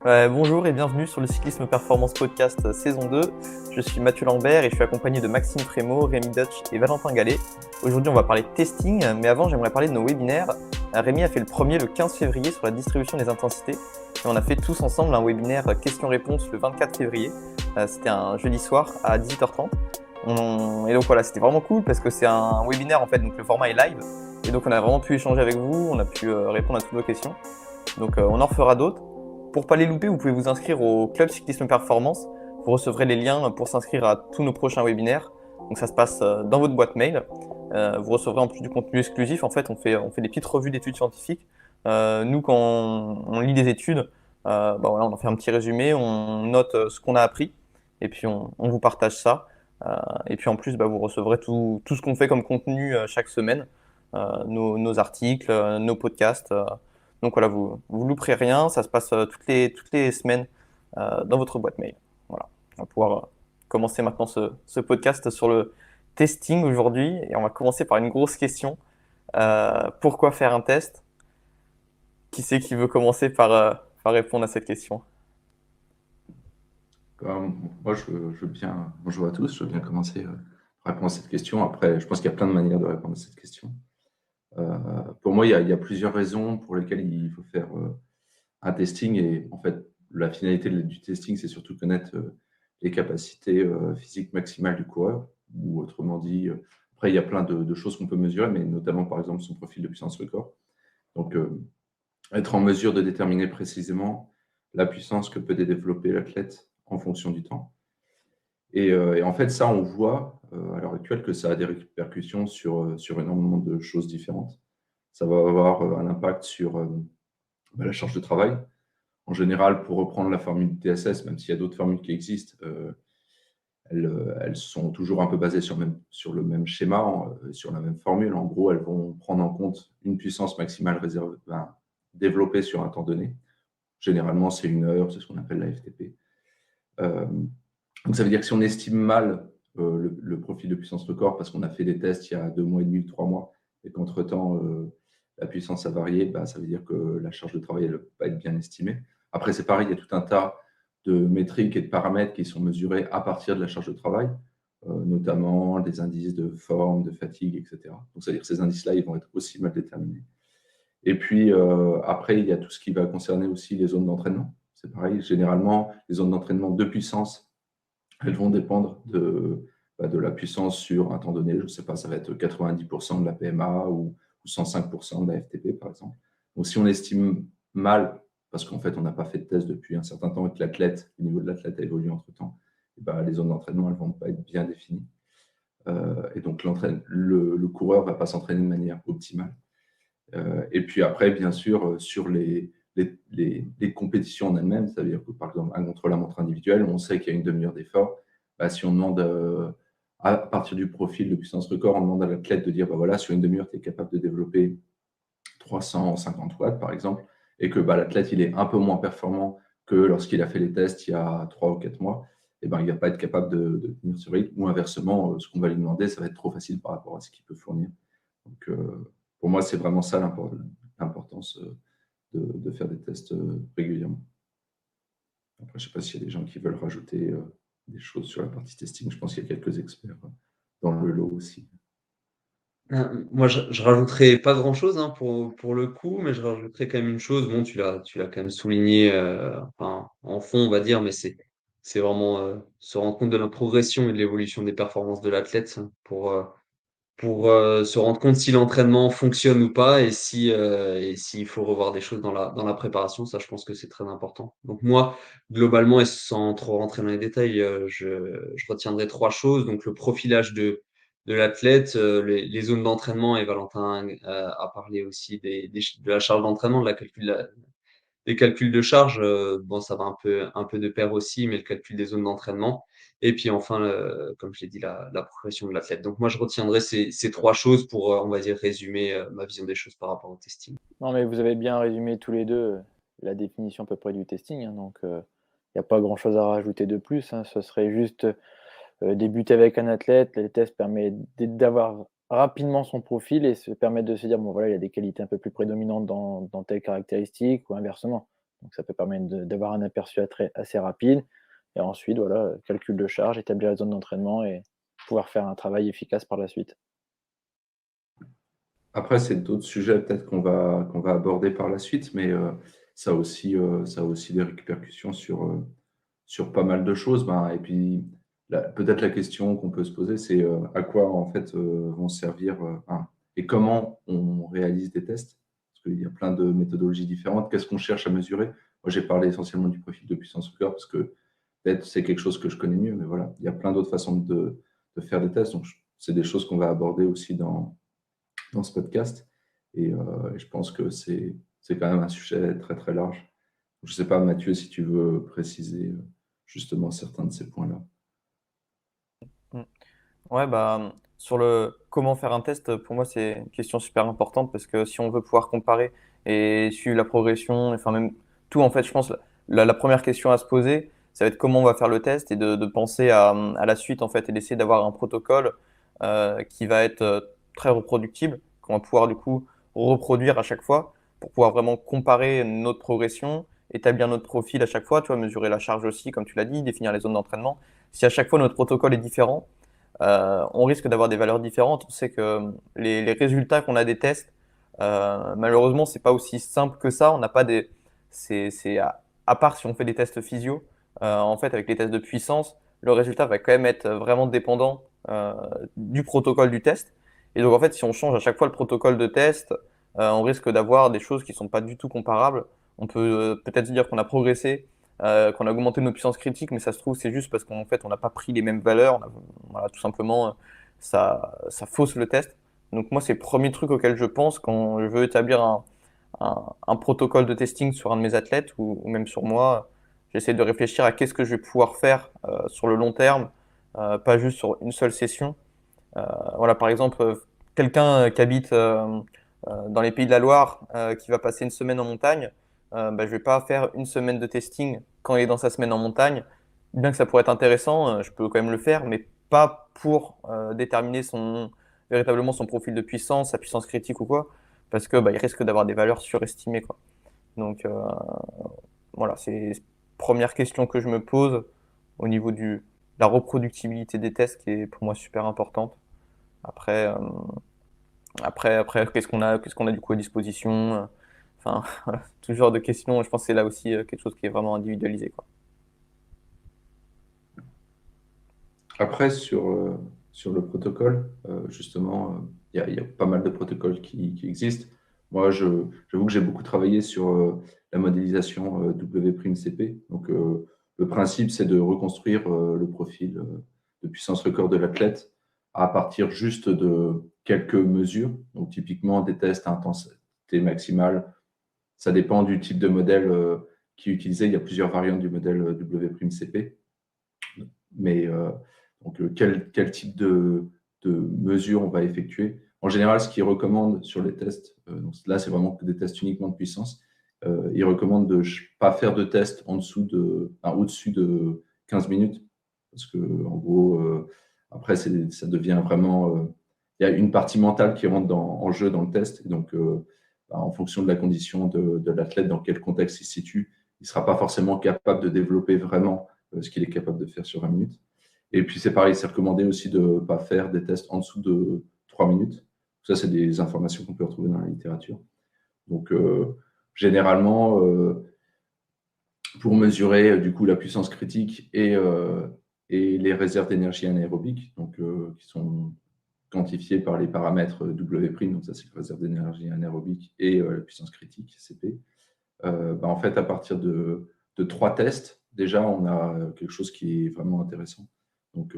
Bonjour et bienvenue sur le Cyclisme Performance Podcast saison 2. Je suis Mathieu Lambert et je suis accompagné de Maxime Frémaux, Rémi Dutch et Valentin Gallet. Aujourd'hui, on va parler de testing, mais avant, j'aimerais parler de nos webinaires. Rémi a fait le premier le 15 février sur la distribution des intensités et on a fait tous ensemble un webinaire questions-réponses le 24 février. C'était un jeudi soir à 18h30. Et donc voilà, c'était vraiment cool parce que c'est un webinaire en fait, donc le format est live et donc on a vraiment pu échanger avec vous, on a pu répondre à toutes vos questions. Donc on en fera d'autres. Pour ne pas les louper, vous pouvez vous inscrire au Club Cyclisme Performance. Vous recevrez les liens pour s'inscrire à tous nos prochains webinaires. Donc ça se passe dans votre boîte mail. Vous recevrez en plus du contenu exclusif. En fait, on fait des petites revues d'études scientifiques. Nous, quand on lit des études, voilà, on en fait un petit résumé, on note ce qu'on a appris, et puis on vous partage ça. Et puis en plus, vous recevrez tout ce qu'on fait comme contenu chaque semaine, nos articles, nos podcasts. Donc voilà, vous louperez rien, ça se passe toutes les semaines dans votre boîte mail. Voilà, on va pouvoir commencer maintenant ce podcast sur le testing aujourd'hui et on va commencer par une grosse question. Pourquoi faire un test? Qui c'est qui veut commencer par répondre à cette question? Moi, je veux bien, bonjour à tous, je veux bien commencer par répondre à cette question. Après, je pense qu'il y a plein de manières de répondre à cette question. Pour moi, il y a plusieurs raisons pour lesquelles il faut faire un testing. Et en fait, la finalité du testing, c'est surtout connaître les capacités physiques maximales du coureur. Ou autrement dit, après, il y a plein de choses qu'on peut mesurer, mais notamment, par exemple, son profil de puissance record. Donc, être en mesure de déterminer précisément la puissance que peut développer l'athlète en fonction du temps. Et en fait, ça, on voit à l'heure actuelle que ça a des répercussions sur énormément de choses différentes. Ça va avoir un impact sur la charge de travail. En général, pour reprendre la formule TSS, même s'il y a d'autres formules qui existent, elles sont toujours un peu basées sur le même schéma, sur la même formule. En gros, elles vont prendre en compte une puissance maximale développée sur un temps donné. Généralement, c'est 1 heure, c'est ce qu'on appelle la FTP. Donc, ça veut dire que si on estime mal le profil de puissance record parce qu'on a fait des tests il y a 2 mois et demi, 3 mois, et qu'entre-temps, la puissance a varié, ça veut dire que la charge de travail ne va pas être bien estimée. Après, c'est pareil, il y a tout un tas de métriques et de paramètres qui sont mesurés à partir de la charge de travail, notamment des indices de forme, de fatigue, etc. Donc, ça veut dire que ces indices-là, ils vont être aussi mal déterminés. Et puis, après, il y a tout ce qui va concerner aussi les zones d'entraînement. C'est pareil, généralement, les zones d'entraînement de puissance, elles vont dépendre de la puissance sur un temps donné. Je ne sais pas, ça va être 90% de la PMA ou 105% de la FTP, par exemple. Donc, si on estime mal, parce qu'en fait, on n'a pas fait de test depuis un certain temps et que le niveau de l'athlète a évolué entre-temps, les zones d'entraînement, elles ne vont pas être bien définies. Et donc, le coureur ne va pas s'entraîner de manière optimale. Et puis après, bien sûr, sur les compétitions en elles-mêmes, ça veut dire que, par exemple, un contre-la-montre individuel, on sait qu'il y a une demi-heure d'effort. Si on demande, à partir du profil de puissance record, on demande à l'athlète de dire, voilà, sur une demi-heure, tu es capable de développer 350 watts, par exemple, et que l'athlète, il est un peu moins performant que lorsqu'il a fait les tests il y a 3 ou 4 mois, et il ne va pas être capable de tenir ce rythme. Ou inversement, ce qu'on va lui demander, ça va être trop facile par rapport à ce qu'il peut fournir. Donc, pour moi, c'est vraiment ça l'importance de faire des tests régulièrement. Après, je ne sais pas s'il y a des gens qui veulent rajouter des choses sur la partie testing. Je pense qu'il y a quelques experts dans le lot aussi. Moi, je rajouterais pas grand-chose hein, pour le coup, mais je rajouterais quand même une chose. Bon, tu l'as quand même souligné enfin, en fond, on va dire, mais c'est vraiment se rendre compte de la progression et de l'évolution des performances de l'athlète pour se rendre compte si l'entraînement fonctionne ou pas et s'il faut revoir des choses dans la préparation. Ça, je pense que c'est très important. Donc moi, globalement, et sans trop rentrer dans les détails, je retiendrai trois choses. Donc le profilage de l'athlète, les zones d'entraînement, et Valentin a parlé aussi de la charge d'entraînement, de des calculs de charge. Bon, ça va un peu de pair aussi, mais le calcul des zones d'entraînement. Et puis enfin, comme je l'ai dit, la progression de l'athlète. Donc moi, je retiendrai ces trois choses pour, on va dire, résumer ma vision des choses par rapport au testing. Non, mais vous avez bien résumé tous les deux la définition à peu près du testing, hein, donc il n'y a pas grand-chose à rajouter de plus, hein. Ce serait juste débuter avec un athlète. Les tests permettent d'avoir rapidement son profil et se permettre de se dire, bon voilà, il a des qualités un peu plus prédominantes dans telle caractéristique ou inversement. Donc ça peut permettre d'avoir un aperçu assez rapide. Et ensuite, voilà, calcul de charge, établir la zone d'entraînement et pouvoir faire un travail efficace par la suite. Après, c'est d'autres sujets peut-être qu'on va aborder par la suite, mais ça a aussi des répercussions sur pas mal de choses. Ben, et puis, peut-être la question qu'on peut se poser, c'est à quoi en fait vont servir et comment on réalise des tests. Parce qu'il y a plein de méthodologies différentes. Qu'est-ce qu'on cherche à mesurer? Moi, j'ai parlé essentiellement du profil de puissance au cœur parce que peut-être c'est quelque chose que je connais mieux, mais voilà, il y a plein d'autres façons de faire des tests. Donc, c'est des choses qu'on va aborder aussi dans ce podcast. Et je pense que c'est quand même un sujet très, très large. Je ne sais pas, Mathieu, si tu veux préciser justement certains de ces points-là. Mm. Ouais, bah, sur le comment faire un test, pour moi, c'est une question super importante parce que si on veut pouvoir comparer et suivre la progression, enfin même tout, en fait, je pense la première question à se poser, ça va être comment on va faire le test et de penser à la suite, en fait, et d'essayer d'avoir un protocole qui va être très reproductible, qu'on va pouvoir du coup reproduire à chaque fois pour pouvoir vraiment comparer notre progression, établir notre profil à chaque fois, tu vois, mesurer la charge aussi, comme tu l'as dit, définir les zones d'entraînement. Si à chaque fois notre protocole est différent, on risque d'avoir des valeurs différentes. On sait que les résultats qu'on a des tests, malheureusement, c'est pas aussi simple que ça. On n'a pas des, c'est à part si on fait des tests physio, en fait, avec les tests de puissance, le résultat va quand même être vraiment dépendant du protocole du test. Et donc, en fait, si on change à chaque fois le protocole de test, on risque d'avoir des choses qui sont pas du tout comparables. On peut peut-être se dire qu'on a progressé, qu'on a augmenté nos puissances critiques, mais ça se trouve, c'est juste parce qu'en fait, on n'a pas pris les mêmes valeurs. Voilà, tout simplement, ça fausse le test. Donc moi, c'est le premier truc auquel je pense quand je veux établir un protocole de testing sur un de mes athlètes ou même sur moi. J'essaie de réfléchir à qu'est-ce que je vais pouvoir faire sur le long terme, pas juste sur une seule session. Voilà, par exemple, quelqu'un qui habite dans les Pays de la Loire, qui va passer une semaine en montagne, bah, je vais pas faire une semaine de testing quand il est dans sa semaine en montagne. Bien que ça pourrait être intéressant, je peux quand même le faire, mais pas pour déterminer véritablement son profil de puissance, sa puissance critique ou quoi, parce que bah, il risque d'avoir des valeurs surestimées, quoi. Donc voilà, c'est la première question que je me pose au niveau de la reproductibilité des tests qui est pour moi super importante. Après, qu'est-ce qu'on a du coup à disposition? Enfin, voilà, tout genre de questions. Je pense que c'est là aussi quelque chose qui est vraiment individualisé, quoi. Après, sur le protocole, justement, il y a pas mal de protocoles qui existent. Moi, j'avoue que j'ai beaucoup travaillé sur la modélisation W'-CP. Donc, le principe, c'est de reconstruire le profil de puissance record de l'athlète à partir juste de quelques mesures. Donc, typiquement, des tests à intensité maximale. Ça dépend du type de modèle qui est utilisé. Il y a plusieurs variantes du modèle W'-CP. Mais donc, quel type de mesures on va effectuer. En général, ce qu'ils recommandent sur les tests, donc là, c'est vraiment des tests uniquement de puissance, ils recommandent de ne pas faire de tests au-dessus de 15 minutes, parce que en gros, après, ça devient vraiment... il y a une partie mentale qui rentre en jeu dans le test, et donc en fonction de la condition de l'athlète, dans quel contexte il se situe, il ne sera pas forcément capable de développer vraiment ce qu'il est capable de faire sur 20 minutes. Et puis, c'est pareil, c'est recommandé aussi de ne pas faire des tests en dessous de 3 minutes. Ça, c'est des informations qu'on peut retrouver dans la littérature. Donc, généralement, pour mesurer du coup la puissance critique et les réserves d'énergie anaérobique, donc, qui sont quantifiées par les paramètres W', donc ça, c'est la réserve d'énergie anaérobique et la puissance critique, CP. En fait, à partir de 3 tests, déjà, on a quelque chose qui est vraiment intéressant. Donc,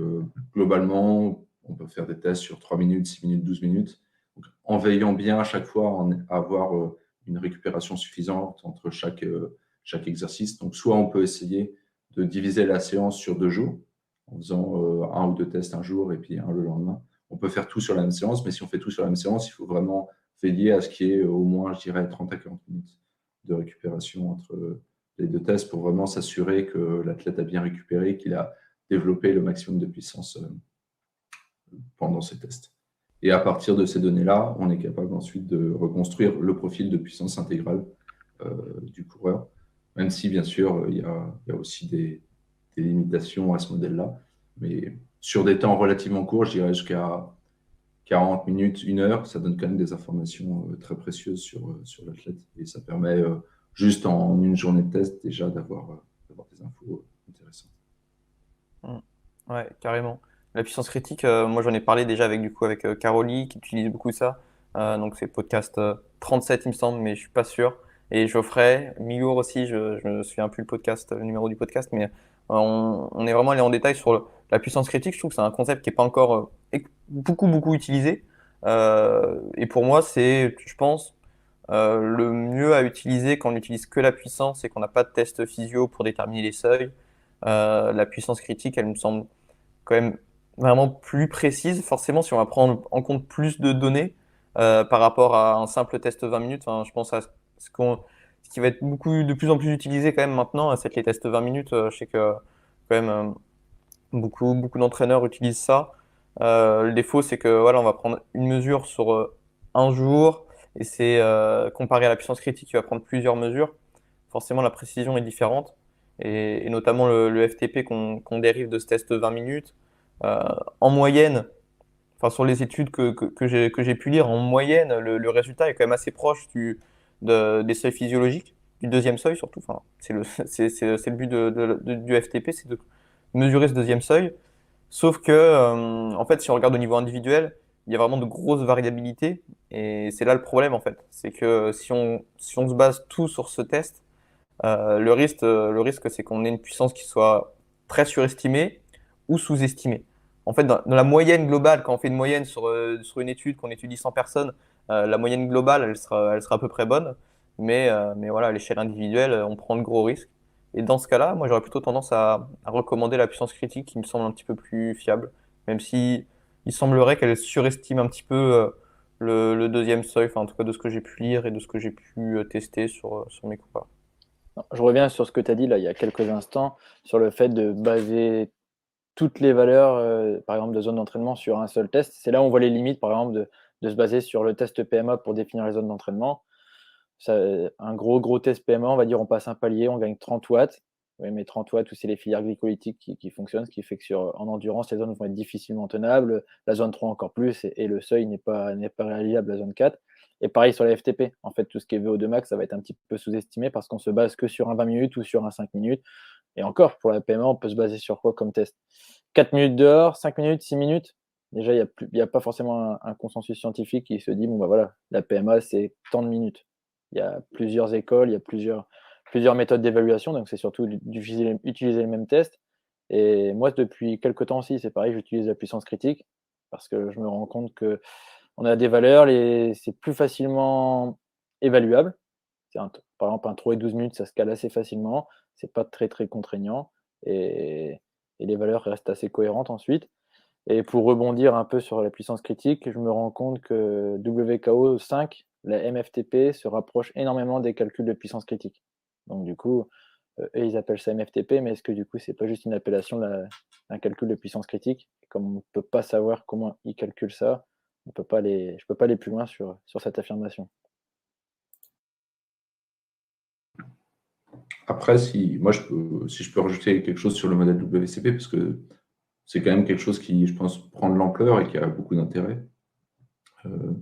globalement, on peut faire des tests sur 3 minutes, 6 minutes, 12 minutes, donc, en veillant bien à chaque fois à avoir une récupération suffisante entre chaque exercice. Donc, soit on peut essayer de diviser la séance sur 2 jours, en faisant 1 ou 2 tests un jour et puis un le lendemain. On peut faire tout sur la même séance, mais si on fait tout sur la même séance, il faut vraiment veiller à ce qu'il y ait au moins, je dirais, 30 à 40 minutes de récupération entre les 2 tests pour vraiment s'assurer que l'athlète a bien récupéré, qu'il a développé le maximum de puissance pendant ces tests. Et à partir de ces données-là, on est capable ensuite de reconstruire le profil de puissance intégrale du coureur. Même si, bien sûr, il y a aussi des limitations à ce modèle-là. Mais sur des temps relativement courts, je dirais jusqu'à 40 minutes, 1 heure, ça donne quand même des informations très précieuses sur l'athlète. Et ça permet, juste en une journée de test, déjà d'avoir des infos intéressantes. Mm. Ouais, carrément. La puissance critique, moi j'en ai parlé déjà avec Caroli qui utilise beaucoup ça. Donc c'est podcast 37 il me semble, mais je suis pas sûr. Et Geoffrey, Migour aussi, je me souviens plus le numéro du podcast, mais on est vraiment allé en détail sur la puissance critique. Je trouve que c'est un concept qui est pas encore beaucoup utilisé. Et pour moi, c'est, je pense, le mieux à utiliser quand on n'utilise que la puissance et qu'on n'a pas de test physio pour déterminer les seuils. La puissance critique, elle me semble quand même vraiment plus précise. Forcément, si on va prendre en compte plus de données par rapport à un simple test 20 minutes, enfin, je pense à ce qui va être de plus en plus utilisé quand même maintenant, c'est que les tests 20 minutes. Je sais que quand même beaucoup d'entraîneurs utilisent ça. Le défaut, c'est que voilà, on va prendre une mesure sur un jour et c'est comparé à la puissance critique, qui va prendre plusieurs mesures. Forcément, la précision est différente et notamment le FTP qu'on dérive de ce test 20 minutes. Euh, En moyenne, enfin sur les études que j'ai pu lire, en moyenne, le résultat est quand même assez proche des seuils physiologiques, du deuxième seuil surtout. Enfin, c'est le but du FTP, c'est de mesurer ce deuxième seuil. Sauf que, en fait, si on regarde au niveau individuel, il y a vraiment de grosses variabilités. Et c'est là le problème, en fait. C'est que si on se base tout sur ce test, le risque, c'est qu'on ait une puissance qui soit très surestimée ou sous-estimée. En fait, dans la moyenne globale, quand on fait une moyenne sur une étude, qu'on étudie 100 personnes, la moyenne globale, elle sera à peu près bonne. Mais voilà, à l'échelle individuelle, on prend de gros risques. Et dans ce cas-là, moi, j'aurais plutôt tendance à recommander la puissance critique qui me semble un petit peu plus fiable, même si il semblerait qu'elle surestime un petit peu le deuxième seuil, enfin, en tout cas de ce que j'ai pu lire et de ce que j'ai pu tester sur mes cours. Non, je reviens sur ce que tu as dit là il y a quelques instants, sur le fait de baser toutes les valeurs, par exemple, de zone d'entraînement sur un seul test. C'est là où on voit les limites, par exemple, de se baser sur le test PMA pour définir les zones d'entraînement. Un gros test PMA, on va dire, on passe un palier, on gagne 30 watts. Oui, mais 30 watts, où c'est les filières glycolytiques qui fonctionnent, ce qui fait que en endurance, les zones vont être difficilement tenables, la zone 3 encore plus, et le seuil n'est pas réalisable, la zone 4. Et pareil sur les FTP. En fait, tout ce qui est VO2 max, ça va être un petit peu sous-estimé parce qu'on se base que sur un 20 minutes ou sur un 5 minutes. Et encore, pour la PMA, on peut se baser sur quoi comme test? 4 minutes dehors, 5 minutes, 6 minutes? Déjà, il n'y a pas forcément un consensus scientifique qui se dit, bon, bah voilà, la PMA, c'est tant de minutes. Il y a plusieurs écoles, il y a plusieurs méthodes d'évaluation, donc c'est surtout utiliser les mêmes tests. Et moi, depuis quelques temps aussi, c'est pareil, j'utilise la puissance critique parce que je me rends compte que on a des valeurs, c'est plus facilement évaluable. Par exemple, un trot et 12 minutes, ça se cale assez facilement. C'est pas très contraignant et, et les valeurs restent assez cohérentes ensuite. Et pour rebondir un peu sur la puissance critique, je me rends compte que WKO 5, la MFTP, se rapproche énormément des calculs de puissance critique. Donc du coup, eux, ils appellent ça MFTP, mais est-ce que du coup, c'est pas juste une appellation d'un calcul de puissance critique? Et comme on ne peut pas savoir comment ils calculent ça, je peux pas aller plus loin sur cette affirmation. Après, si je peux rajouter quelque chose sur le modèle WCP, parce que c'est quand même quelque chose qui, je pense, prend de l'ampleur et qui a beaucoup d'intérêt. Il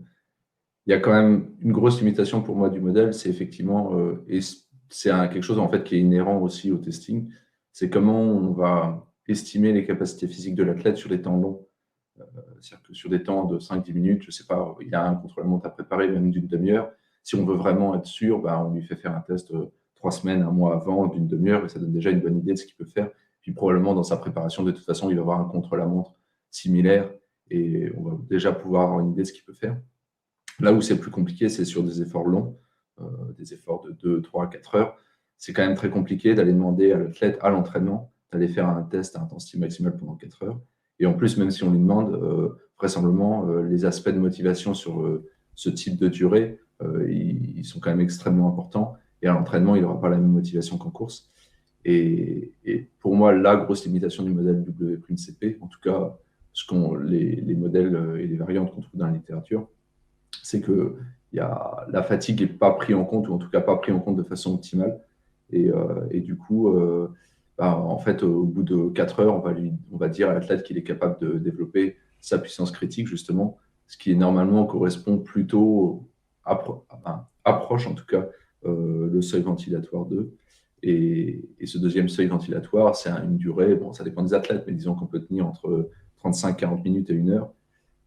y a quand même une grosse limitation pour moi du modèle, c'est effectivement, et c'est quelque chose en fait qui est inhérent aussi au testing, c'est comment on va estimer les capacités physiques de l'athlète sur des temps longs. C'est-à-dire que sur des temps de 5-10 minutes, je ne sais pas, il y a un contre-la-montre à préparer, même d'une demi-heure. Si on veut vraiment être sûr, on lui fait faire un test 3 semaines, un mois avant d'une demi-heure, et ça donne déjà une bonne idée de ce qu'il peut faire. Puis probablement, dans sa préparation, de toute façon, il va avoir un contre-la-montre similaire, et on va déjà pouvoir avoir une idée de ce qu'il peut faire. Là où c'est plus compliqué, c'est sur des efforts longs, des efforts de 2, 3, 4 heures. C'est quand même très compliqué d'aller demander à l'athlète, à l'entraînement, d'aller faire un test à intensité maximale pendant 4 heures. Et en plus, même si on lui demande, vraisemblablement, les aspects de motivation sur ce type de durée, ils sont quand même extrêmement importants. Et à l'entraînement, il n'aura pas la même motivation qu'en course. Et pour moi, la grosse limitation du modèle W'CP, en tout cas, les modèles et les variantes qu'on trouve dans la littérature, c'est que la fatigue n'est pas prise en compte, ou en tout cas pas prise en compte de façon optimale. Et du coup, en fait, au bout de 4 heures, on va dire à l'athlète qu'il est capable de développer sa puissance critique, justement, ce qui normalement correspond plutôt, approche en tout cas, le seuil ventilatoire 2. Et ce deuxième seuil ventilatoire, c'est une durée, bon, ça dépend des athlètes, mais disons qu'on peut tenir entre 35-40 minutes et 1 heure.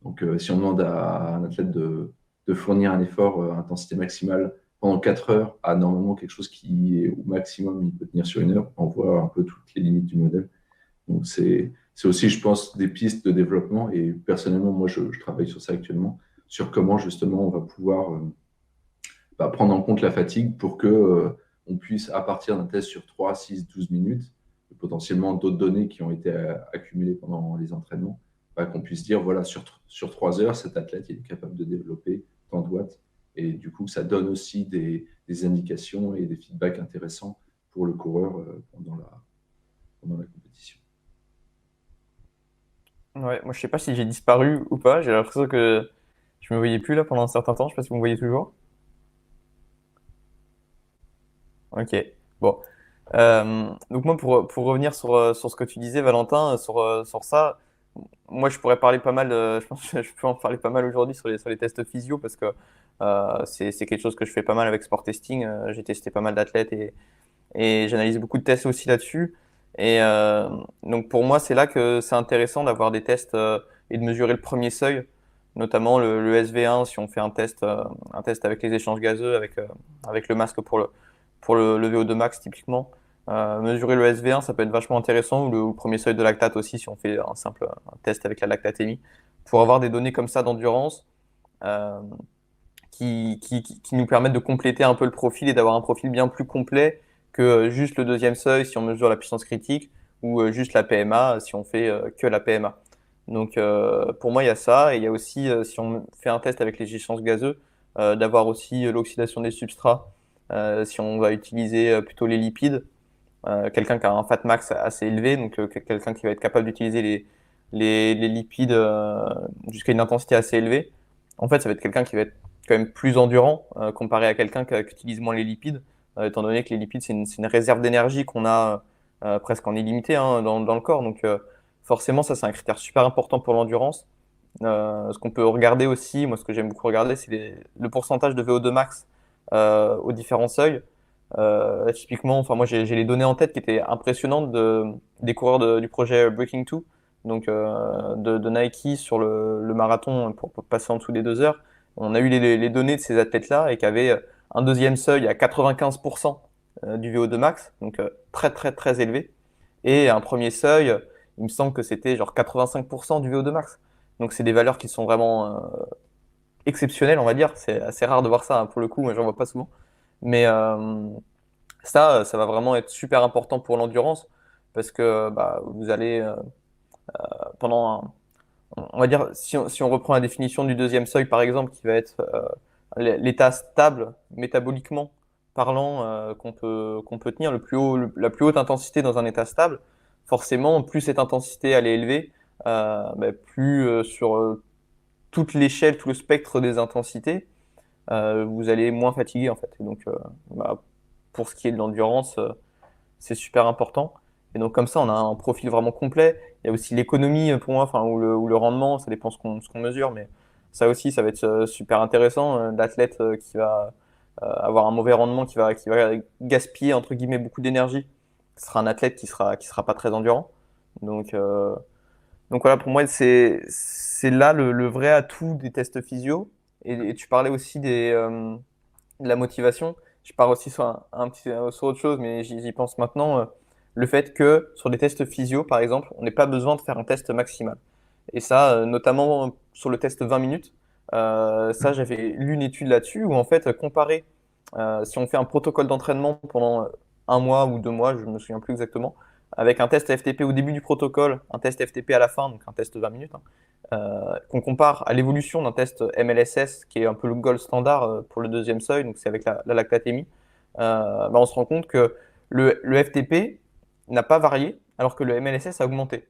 Donc, si on demande à un athlète de fournir un effort à intensité maximale pendant 4 heures, à normalement quelque chose qui est au maximum, il peut tenir sur 1 heure, on voit un peu toutes les limites du modèle. Donc, c'est aussi, je pense, des pistes de développement. Et personnellement, moi, je travaille sur ça actuellement, sur comment justement on va pouvoir prendre en compte la fatigue pour que on puisse, à partir d'un test sur 3, 6, 12 minutes, et potentiellement d'autres données qui ont été accumulées pendant les entraînements, qu'on puisse dire, voilà, sur 3 heures, cet athlète il est capable de développer tant de watts. Et du coup, ça donne aussi des indications et des feedbacks intéressants pour le coureur pendant la compétition. Ouais, moi je sais pas si j'ai disparu ou pas, j'ai l'impression que je me voyais plus là pendant un certain temps, je sais pas si vous me voyez toujours. Ok, bon. Donc moi pour revenir sur ce que tu disais Valentin, sur ça, moi je pourrais parler pas mal, je pense que je peux en parler pas mal aujourd'hui sur les tests physio parce que c'est quelque chose que je fais pas mal avec Sport Testing, j'ai testé pas mal d'athlètes et j'analyse beaucoup de tests aussi là-dessus. Et donc pour moi, c'est là que c'est intéressant d'avoir des tests et de mesurer le premier seuil, notamment le SV1 si on fait un test avec les échanges gazeux, avec le masque pour le VO2 max typiquement. Mesurer le SV1, ça peut être vachement intéressant, ou le premier seuil de lactate aussi si on fait un test avec la lactatémie, pour avoir des données comme ça d'endurance euh, qui nous permettent de compléter un peu le profil et d'avoir un profil bien plus complet que juste le deuxième seuil si on mesure la puissance critique ou juste la PMA si on fait que la PMA. Donc pour moi, il y a ça et il y a aussi, si on fait un test avec les échanges gazeux, d'avoir aussi l'oxydation des substrats si on va utiliser plutôt les lipides. Quelqu'un qui a un fat max assez élevé, donc quelqu'un qui va être capable d'utiliser les lipides jusqu'à une intensité assez élevée. En fait, ça va être quelqu'un qui va être quand même plus endurant comparé à quelqu'un qui utilise moins les lipides, étant donné que les lipides, c'est une réserve d'énergie qu'on a presque en illimité dans le corps. Donc forcément, ça, c'est un critère super important pour l'endurance. Ce qu'on peut regarder aussi, moi, ce que j'aime beaucoup regarder, c'est le pourcentage de VO2 max aux différents seuils. Typiquement, enfin moi j'ai les données en tête qui étaient impressionnantes des coureurs du projet Breaking 2, donc de Nike sur le marathon pour passer en dessous des 2 heures. On a eu les données de ces athlètes-là et qui avaient un deuxième seuil à 95% du VO2 max, donc très très très élevé, et un premier seuil, il me semble que c'était genre 85% du VO2 max. Donc c'est des valeurs qui sont vraiment exceptionnelles, on va dire. C'est assez rare de voir ça pour le coup, moi j'en vois pas souvent. Mais ça va vraiment être super important pour l'endurance parce que vous allez pendant on va dire si on reprend la définition du deuxième seuil par exemple qui va être l'état stable métaboliquement parlant qu'on peut tenir la plus haute intensité dans un état stable, forcément plus cette intensité elle est élevée, plus sur toute l'échelle, tout le spectre des intensités, vous allez moins fatiguer en fait. Et donc pour ce qui est de l'endurance, c'est super important. Et donc comme ça, on a un profil vraiment complet. Il y a aussi l'économie pour moi, enfin, ou le rendement, ça dépend ce qu'on mesure, mais ça aussi, ça va être super intéressant. L'athlète qui va avoir un mauvais rendement, qui va gaspiller entre guillemets beaucoup d'énergie, ce sera un athlète qui sera pas très endurant. Donc, euh, donc voilà, pour moi, c'est là le vrai atout des tests physio. Et tu parlais aussi de la motivation. Je pars aussi sur autre chose, mais j'y pense maintenant. Le fait que sur des tests physio, par exemple, on n'ait pas besoin de faire un test maximal. Et ça, notamment sur le test 20 minutes, ça, j'avais lu une étude là-dessus où en fait, comparé, si on fait un protocole d'entraînement pendant un mois ou 2 mois, je ne me souviens plus exactement, avec un test FTP au début du protocole, un test FTP à la fin, donc un test 20 minutes, qu'on compare à l'évolution d'un test MLSS, qui est un peu le gold standard pour le deuxième seuil, donc c'est avec la lactatémie, on se rend compte que le FTP n'a pas varié, alors que le MLSS a augmenté.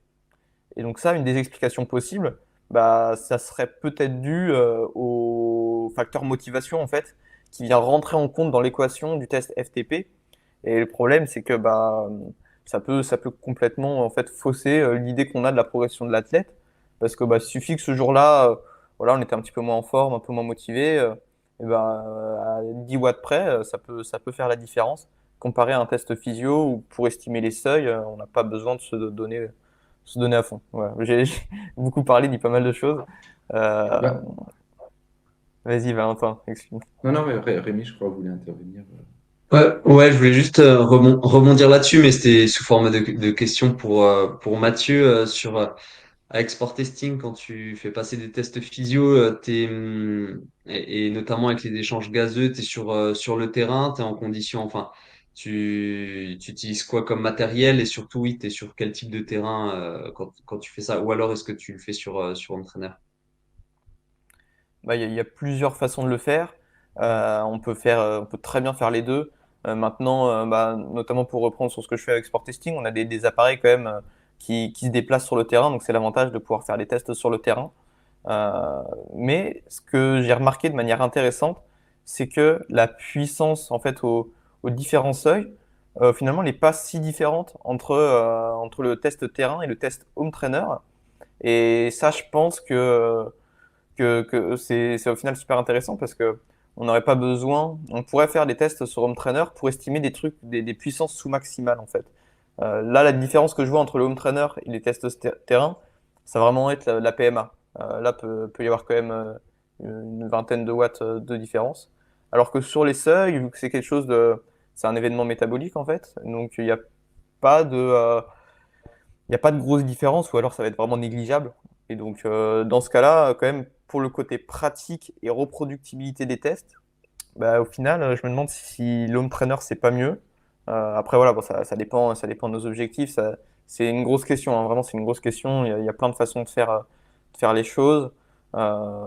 Et donc ça, une des explications possibles, ça serait peut-être dû au facteur motivation, en fait, qui vient rentrer en compte dans l'équation du test FTP Et le problème, c'est que ça peut complètement en fait fausser l'idée qu'on a de la progression de l'athlète, parce que il suffit que ce jour-là, voilà, on était un petit peu moins en forme, un peu moins motivé, et à 10 watts près, ça peut faire la différence. Comparé à un test physio où pour estimer les seuils, on n'a pas besoin de se donner à fond. Voilà. J'ai beaucoup parlé, dit pas mal de choses. Euh, Bah, Vas-y, Valentin, excuse. non, non, mais Rémi, je crois, voulait intervenir. Ouais, je voulais juste rebondir là-dessus, mais c'était sous forme de question pour Mathieu sur avec Sport Testing, quand tu fais passer des tests physio, et notamment avec les échanges gazeux, tu es sur le terrain, tu es en condition, enfin, tu utilises quoi comme matériel et surtout, oui, tu es sur quel type de terrain quand tu fais ça? Ou alors est-ce que tu le fais sur Home Trainer? Il y a plusieurs façons de le faire. On peut très bien faire les deux. Maintenant, notamment pour reprendre sur ce que je fais avec Sport Testing, on a des appareils quand même qui se déplacent sur le terrain, donc c'est l'avantage de pouvoir faire des tests sur le terrain. Mais ce que j'ai remarqué de manière intéressante, c'est que la puissance en fait aux différents seuils, finalement, n'est pas si différente entre le test terrain et le test home trainer. Et ça, je pense que c'est au final super intéressant parce que on n'aurait pas besoin, on pourrait faire des tests sur Home Trainer pour estimer des trucs, des puissances sous-maximales en fait. Là, la différence que je vois entre le Home Trainer et les tests terrain, ça va vraiment être la PMA. Là, peut y avoir quand même une vingtaine de watts de différence. Alors que sur les seuils, vu que c'est quelque chose c'est un événement métabolique en fait, donc pas de, euh, il n'y a pas de grosse différence ou alors ça va être vraiment négligeable. Et donc, dans ce cas-là, quand même, pour le côté pratique et reproductibilité des tests, au final, je me demande si l'home trainer, c'est pas mieux. Après, voilà, bon, ça dépend de nos objectifs. C'est une grosse question, hein, vraiment, c'est une grosse question. Il y a plein de façons de faire les choses. Euh,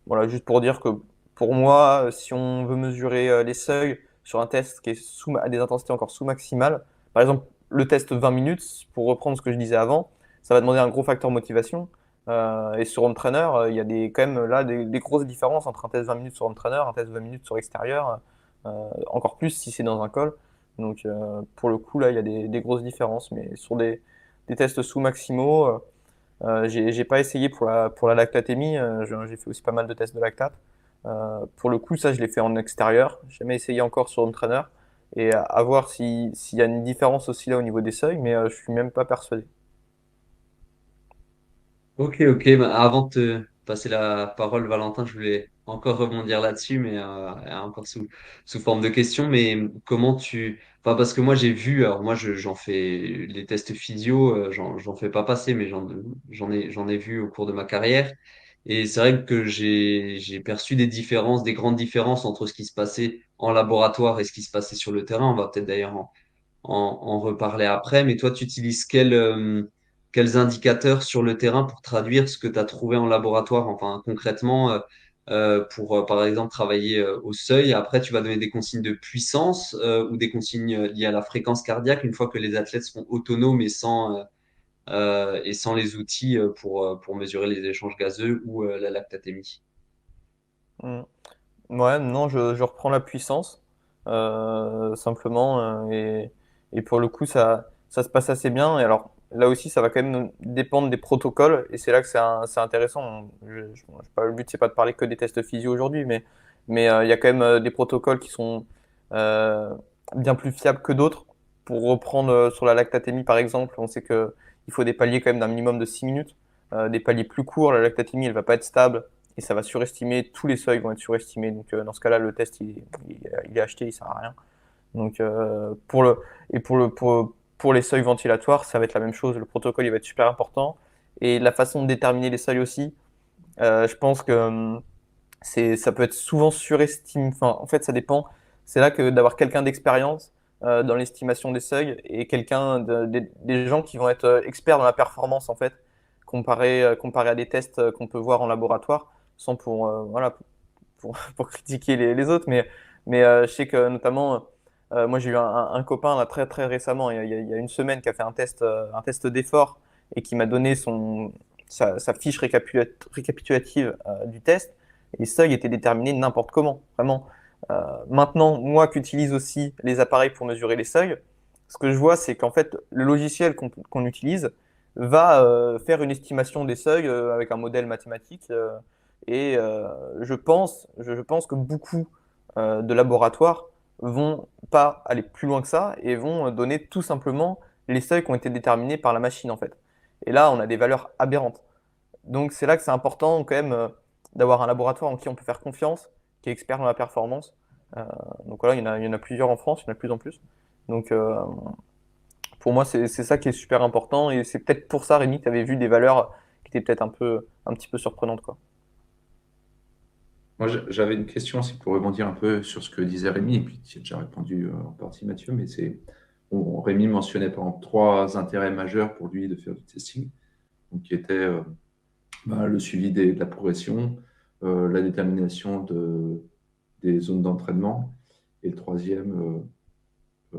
voilà, juste pour dire que pour moi, si on veut mesurer les seuils sur un test qui est à des intensités encore sous-maximales, par exemple, le test 20 minutes, pour reprendre ce que je disais avant, ça va demander un gros facteur motivation. Et sur Home Trainer, il y a quand même là des grosses différences entre un test 20 minutes sur Home Trainer, un test 20 minutes sur extérieur, encore plus si c'est dans un col. Donc pour le coup, là, il y a des grosses différences. Mais sur des tests sous-maximaux, j'ai pas essayé pour la lactatémie. J'ai fait aussi pas mal de tests de lactate. Pour le coup, ça, je l'ai fait en extérieur. J'ai jamais essayé encore sur Home Trainer. Et à voir s'il y a une différence aussi là au niveau des seuils, mais je suis même pas persuadé. Ok, ok. Avant de te passer la parole, Valentin, je voulais encore rebondir là-dessus, mais encore sous forme de question. Mais comment tu... Enfin, parce que moi, j'ai vu, alors moi, j'en fais les tests physio, j'en fais pas passer, mais j'en ai vu au cours de ma carrière. Et c'est vrai que j'ai perçu des différences, des grandes différences entre ce qui se passait en laboratoire et ce qui se passait sur le terrain. On va peut-être d'ailleurs en reparler après. Mais toi, tu utilises quels indicateurs sur le terrain pour traduire ce que tu as trouvé en laboratoire, enfin concrètement, pour par exemple travailler au seuil. Après, tu vas donner des consignes de puissance ou des consignes liées à la fréquence cardiaque une fois que les athlètes seront autonomes et sans les outils pour mesurer les échanges gazeux ou la lactatémie. Mm. Ouais, non, je reprends la puissance, simplement, et pour le coup, ça se passe assez bien. Et alors, là aussi, ça va quand même dépendre des protocoles, et c'est là que c'est intéressant. Le but, c'est pas de parler que des tests physio aujourd'hui, mais il y a quand même des protocoles qui sont euh, bien plus fiables que d'autres. Pour reprendre sur la lactatémie, par exemple, on sait que il faut des paliers quand même d'un minimum de 6 minutes. Des paliers plus courts, la lactatémie, elle va pas être stable et ça va surestimer, tous les seuils vont être surestimés. Donc dans ce cas-là, le test il est acheté, il sert à rien. Donc pour les seuils ventilatoires, ça va être la même chose. Le protocole il va être super important et la façon de déterminer les seuils aussi. Je pense que ça peut être souvent surestimé. Enfin, en fait, ça dépend. C'est là que d'avoir quelqu'un d'expérience dans l'estimation des seuils et des gens qui vont être experts dans la performance en fait, comparé à des tests qu'on peut voir en laboratoire, sans voilà, pour critiquer les autres, mais je sais que notamment, moi j'ai eu un copain là, très très récemment, il y a une semaine, qui a fait un test d'effort et qui m'a donné sa fiche récapitulative du test. Et les seuils étaient déterminés n'importe comment. Vraiment, Maintenant, moi qui utilise aussi les appareils pour mesurer les seuils, ce que je vois, c'est qu'en fait, le logiciel qu'on utilise va faire une estimation des seuils avec un modèle mathématique. Et je pense que beaucoup de laboratoires vont pas aller plus loin que ça et vont donner tout simplement les seuils qui ont été déterminés par la machine, en fait. Et là, on a des valeurs aberrantes. Donc, c'est là que c'est important quand même d'avoir un laboratoire en qui on peut faire confiance, qui est expert dans la performance. Euh, donc voilà, il y en a plusieurs en France, il y en a de plus en plus. Donc pour moi, c'est ça qui est super important. Et c'est peut-être pour ça, Rémi, que tu avais vu des valeurs qui étaient peut-être un petit peu surprenantes, quoi. Moi, j'avais une question aussi pour rebondir un peu sur ce que disait Rémi, et puis tu as déjà répondu en partie, Mathieu, mais Rémi mentionnait par exemple trois intérêts majeurs pour lui de faire du testing, donc, qui étaient le suivi de la progression, la détermination des zones d'entraînement, et le troisième,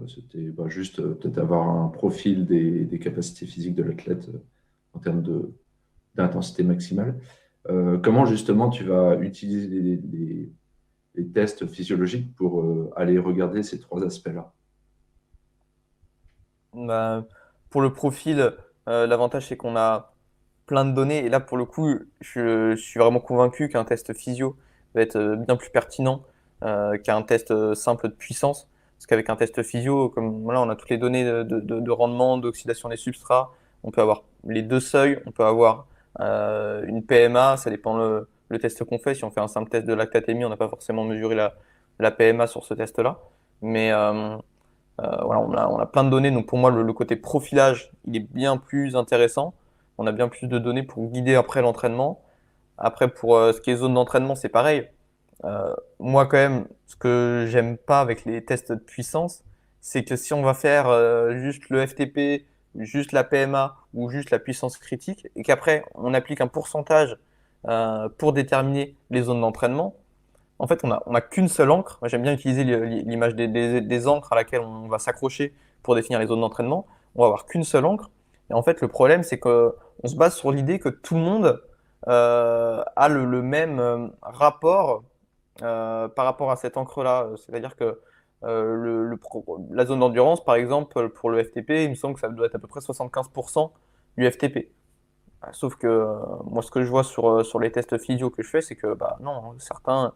c'était juste peut-être avoir un profil des capacités physiques de l'athlète en termes d'intensité maximale. Comment justement tu vas utiliser les tests physiologiques pour aller regarder ces trois aspects-là? Bah, pour le profil, l'avantage c'est qu'on a plein de données. Et là, pour le coup, je suis vraiment convaincu qu'un test physio va être bien plus pertinent qu'un test simple de puissance. Parce qu'avec un test physio, comme voilà, on a toutes les données de rendement, d'oxydation des substrats, on peut avoir les deux seuils, on peut avoir une PMA, ça dépend le test qu'on fait. Si on fait un simple test de lactatémie, on n'a pas forcément mesuré la PMA sur ce test-là. Mais voilà, on a plein de données. Donc pour moi, le côté profilage, il est bien plus intéressant. On a bien plus de données pour guider après l'entraînement. Après, pour ce qui est zone d'entraînement, c'est pareil. Moi, quand même, ce que j'aime pas avec les tests de puissance, c'est que si on va faire juste le FTP, juste la PMA ou juste la puissance critique, et qu'après on applique un pourcentage pour déterminer les zones d'entraînement, en fait, on a qu'une seule encre. Moi, j'aime bien utiliser l'image des encres à laquelle on va s'accrocher pour définir les zones d'entraînement. On va avoir qu'une seule encre. Et en fait, le problème, c'est qu'on se base sur l'idée que tout le monde a le même rapport par rapport à cette encre-là. C'est-à-dire que la zone d'endurance, par exemple, pour le FTP, il me semble que ça doit être à peu près 75% du FTP. Sauf que moi, ce que je vois sur les tests physio que je fais, c'est que bah, non, certains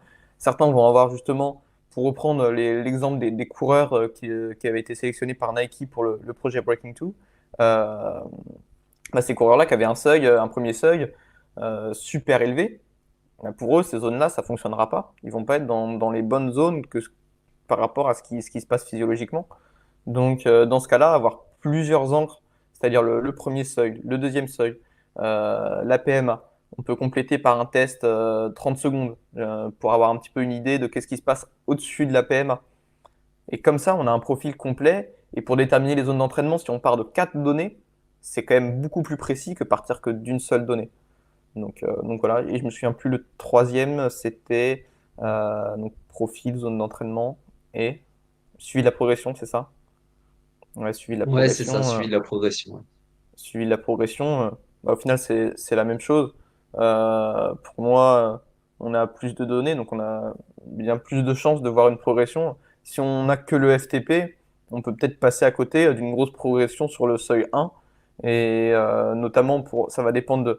vont avoir justement, pour reprendre l'exemple des coureurs qui avaient été sélectionnés par Nike pour le projet Breaking 2, bah, ces coureurs-là qui avaient un seuil, un premier seuil super élevé, bah, pour eux, ces zones-là, ça ne fonctionnera pas. Ils vont pas être dans les bonnes zones par rapport à ce qui se passe physiologiquement. Donc, dans ce cas-là, avoir plusieurs encres, c'est-à-dire le premier seuil, le deuxième seuil, la PMA. On peut compléter par un test 30 secondes pour avoir un petit peu une idée de qu'est-ce qui se passe au-dessus de la PMA. Et comme ça, on a un profil complet. Et pour déterminer les zones d'entraînement, si on part de 4 données, c'est quand même beaucoup plus précis que partir que d'une seule donnée. Donc voilà, et je me souviens plus le troisième, c'était donc profil, zone d'entraînement et suivi de la progression, c'est ça? Ouais, suivi de la Ouais, c'est ça, progression. suivi de la progression. Ouais. Suivi de la progression, bah, au final, c'est la même chose. Pour moi, on a plus de données, donc on a bien plus de chances de voir une progression. Si on n'a que le FTP, on peut peut-être passer à côté d'une grosse progression sur le seuil 1. Et notamment, ça va dépendre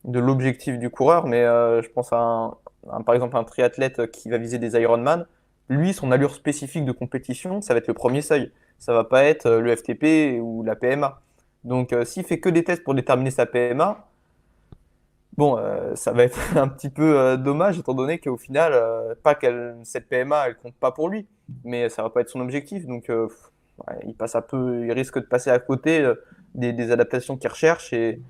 de l'objectif du coureur, mais je pense à par exemple un triathlète qui va viser des Ironman. Lui, son allure spécifique de compétition, ça va être le premier seuil. Ça va pas être le FTP ou la PMA. Donc, s'il fait que des tests pour déterminer sa PMA, bon, ça va être un petit peu dommage, étant donné qu'au final, pas cette PMA, elle compte pas pour lui, mais ça va pas être son objectif. Donc, ouais, il risque de passer à côté des adaptations qu'il recherche. Et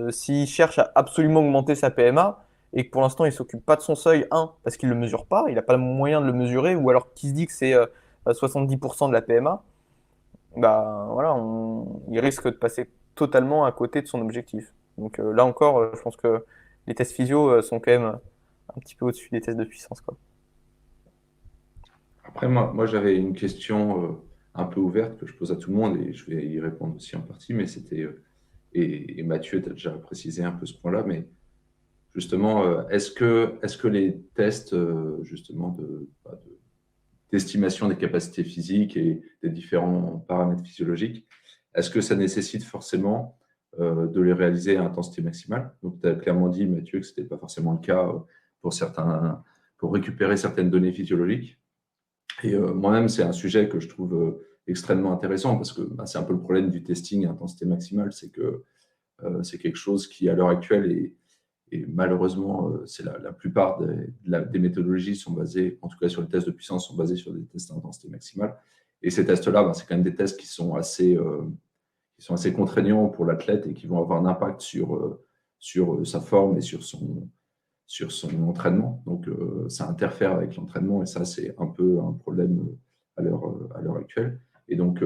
s'il cherche à absolument augmenter sa PMA, et que pour l'instant, il s'occupe pas de son seuil, parce qu'il le mesure pas, il n'a pas le moyen de le mesurer, ou alors qu'il se dit que c'est 70% de la PMA, bah voilà, il risque de passer totalement à côté de son objectif. Donc là encore, je pense que les tests physio sont quand même un petit peu au-dessus des tests de puissance, quoi. Après, moi j'avais une question un peu ouverte que je pose à tout le monde et je vais y répondre aussi en partie, mais c'était, et Mathieu, tu as déjà précisé un peu ce point-là, mais justement, est-ce que les tests justement d'estimation des capacités physiques et des différents paramètres physiologiques, est-ce que ça nécessite forcément de les réaliser à intensité maximale? Donc, tu as clairement dit, Mathieu, que ce n'était pas forcément le cas pour récupérer certaines données physiologiques. Et moi-même, c'est un sujet que je trouve extrêmement intéressant parce que c'est un peu le problème du testing à intensité maximale, c'est que c'est quelque chose qui, à l'heure actuelle, et malheureusement, c'est la plupart des méthodologies sont basées, en tout cas sur les tests de puissance, sont basées sur des tests à intensité maximale. Et ces tests-là, c'est quand même des tests qui sont assez contraignants pour l'athlète et qui vont avoir un impact sur sa forme et sur son entraînement. Donc, ça interfère avec l'entraînement et ça, c'est un peu un problème à l'heure actuelle. Et donc,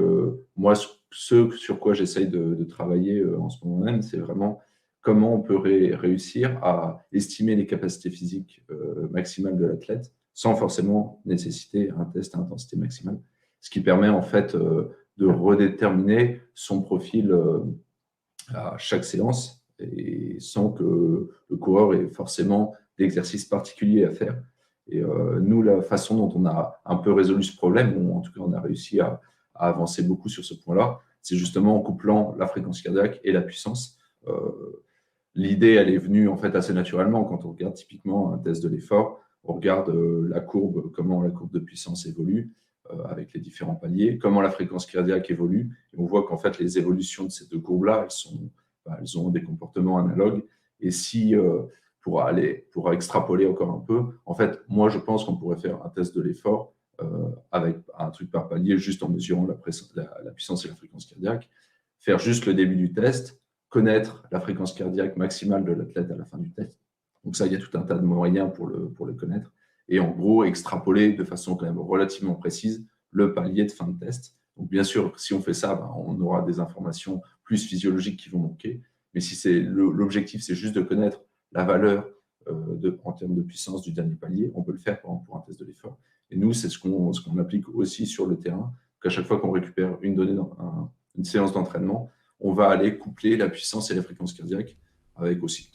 moi, ce sur quoi j'essaye de travailler en ce moment même, c'est vraiment comment on peut réussir à estimer les capacités physiques maximales de l'athlète sans forcément nécessiter un test à intensité maximale. Ce qui permet en fait de redéterminer son profil à chaque séance et sans que le coureur ait forcément d'exercice particulier à faire. Et nous, la façon dont on a un peu résolu ce problème, ou en tout cas on a réussi à avancer beaucoup sur ce point-là, c'est justement en couplant la fréquence cardiaque et la puissance. L'idée, elle est venue en fait assez naturellement quand on regarde typiquement un test de l'effort, on regarde comment la courbe de puissance évolue avec les différents paliers, comment la fréquence cardiaque évolue, et on voit qu'en fait les évolutions de ces deux courbes-là, elles ont des comportements analogues. Et si pour extrapoler encore un peu, en fait, moi je pense qu'on pourrait faire un test de l'effort avec un truc par palier, juste en mesurant la puissance et la fréquence cardiaque, faire juste le début du test, connaître la fréquence cardiaque maximale de l'athlète à la fin du test. Donc ça, il y a tout un tas de moyens pour le connaître. Et en gros, extrapoler de façon quand même relativement précise le palier de fin de test. Donc bien sûr, si on fait ça, on aura des informations plus physiologiques qui vont manquer. Mais si l'objectif, c'est juste de connaître la valeur en termes de puissance du dernier palier, on peut le faire pour un test de l'effort. Et nous, c'est ce qu'on applique aussi sur le terrain, qu'à chaque fois qu'on récupère une donnée dans une séance d'entraînement, on va aller coupler la puissance et la fréquence cardiaque avec aussi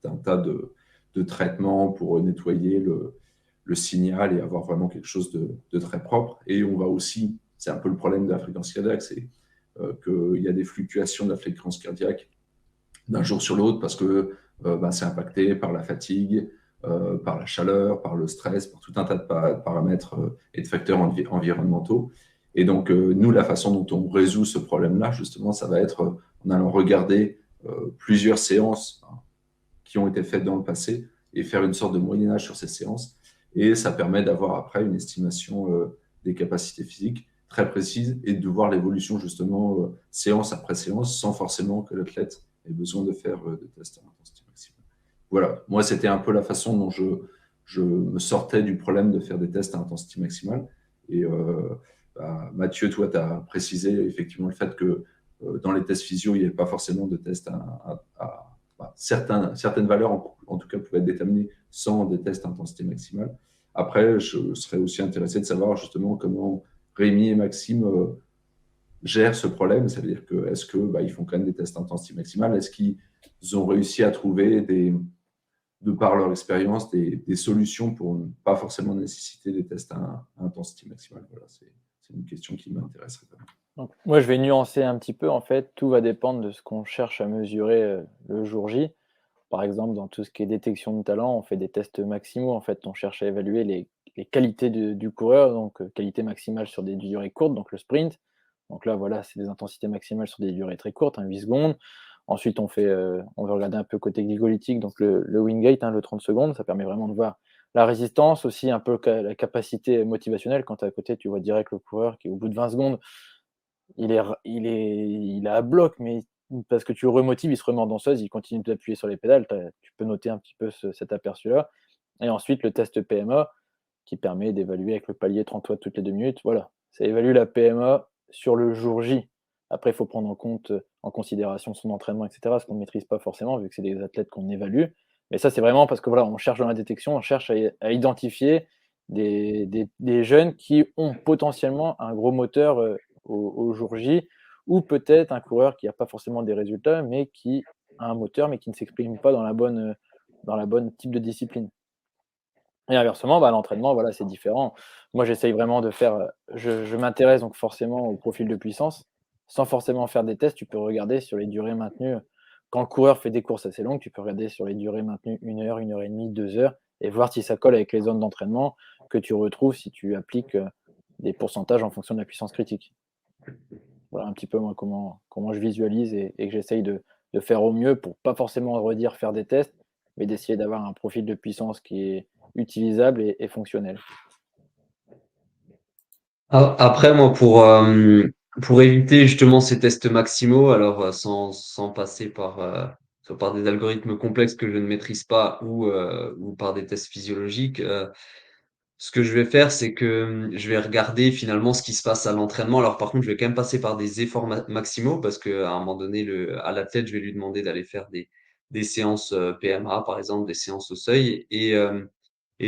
un tas de traitements pour nettoyer le signal et avoir vraiment quelque chose de très propre. Et on va aussi, c'est un peu le problème de la fréquence cardiaque, c'est qu'il y a des fluctuations de la fréquence cardiaque d'un jour sur l'autre parce que c'est impacté par la fatigue, par la chaleur, par le stress, par tout un tas de paramètres et de facteurs environnementaux. Et donc, nous, la façon dont on résout ce problème-là, justement, ça va être en allant regarder plusieurs séances qui ont été faites dans le passé et faire une sorte de moyen-âge sur ces séances. Et ça permet d'avoir après une estimation des capacités physiques très précise et de voir l'évolution, justement, séance après séance, sans forcément que l'athlète ait besoin de faire des tests à intensité maximale. Voilà, moi, c'était un peu la façon dont je me sortais du problème de faire des tests à intensité maximale. Et Mathieu, toi, tu as précisé effectivement le fait que dans les tests physio, il n'y avait pas forcément de tests certaines valeurs, en tout cas, pouvaient être déterminées sans des tests à intensité maximale. Après, je serais aussi intéressé de savoir justement comment Rémi et Maxime gèrent ce problème. Ça veut dire que est-ce qu'ils font quand même des tests à intensité maximale? Est-ce qu'ils ont réussi à trouver de par leur expérience, des solutions pour ne pas forcément nécessiter des tests à intensité maximale? Voilà, c'est une question qui m'intéresserait vraiment. Donc, moi, je vais nuancer un petit peu. En fait, tout va dépendre de ce qu'on cherche à mesurer le jour J. Par exemple, dans tout ce qui est détection de talent, on fait des tests maximaux. En fait, on cherche à évaluer les qualités du coureur, donc qualité maximale sur des durées courtes, donc le sprint. Donc là, voilà, c'est des intensités maximales sur des durées très courtes, 8 secondes. Ensuite, on va regarder un peu côté glycolytique, donc le Wingate, le 30 secondes. Ça permet vraiment de voir la résistance, aussi un peu la capacité motivationnelle. Quand à côté, tu vois direct le coureur qui, au bout de 20 secondes, il est à bloc, mais parce que tu le remotives, il se remet en danseuse, il continue d'appuyer sur les pédales. Tu peux noter un petit peu cet aperçu-là. Et ensuite, le test PMA qui permet d'évaluer avec le palier 30 watts toutes les 2 minutes. Voilà, ça évalue la PMA sur le jour J. Après, il faut prendre en considération son entraînement, etc., ce qu'on ne maîtrise pas forcément, vu que c'est des athlètes qu'on évalue. Mais ça, c'est vraiment parce que voilà, on cherche dans la détection, on cherche à identifier des jeunes qui ont potentiellement un gros moteur au jour J, ou peut-être un coureur qui n'a pas forcément des résultats, mais qui a un moteur, mais qui ne s'exprime pas dans la bonne type de discipline. Et inversement, à l'entraînement, voilà, c'est différent. Moi, j'essaye vraiment de faire, je m'intéresse donc forcément au profil de puissance, sans forcément faire des tests. Tu peux regarder sur les durées maintenues, quand le coureur fait des courses assez longues, tu peux regarder sur les durées maintenues 1 heure et demie, 2 heures et voir si ça colle avec les zones d'entraînement que tu retrouves si tu appliques, des pourcentages en fonction de la puissance critique. Voilà un petit peu moi comment je visualise et que j'essaye de faire au mieux pour pas forcément redire faire des tests, mais d'essayer d'avoir un profil de puissance qui est utilisable et fonctionnel. Après, moi, pour éviter justement ces tests maximaux, alors sans passer soit par des algorithmes complexes que je ne maîtrise pas ou par des tests physiologiques, ce que je vais faire, c'est que je vais regarder finalement ce qui se passe à l'entraînement. Alors par contre, je vais quand même passer par des efforts maximaux parce qu'à un moment donné, à l'athlète, je vais lui demander d'aller faire des séances PMA, par exemple, des séances au seuil. Et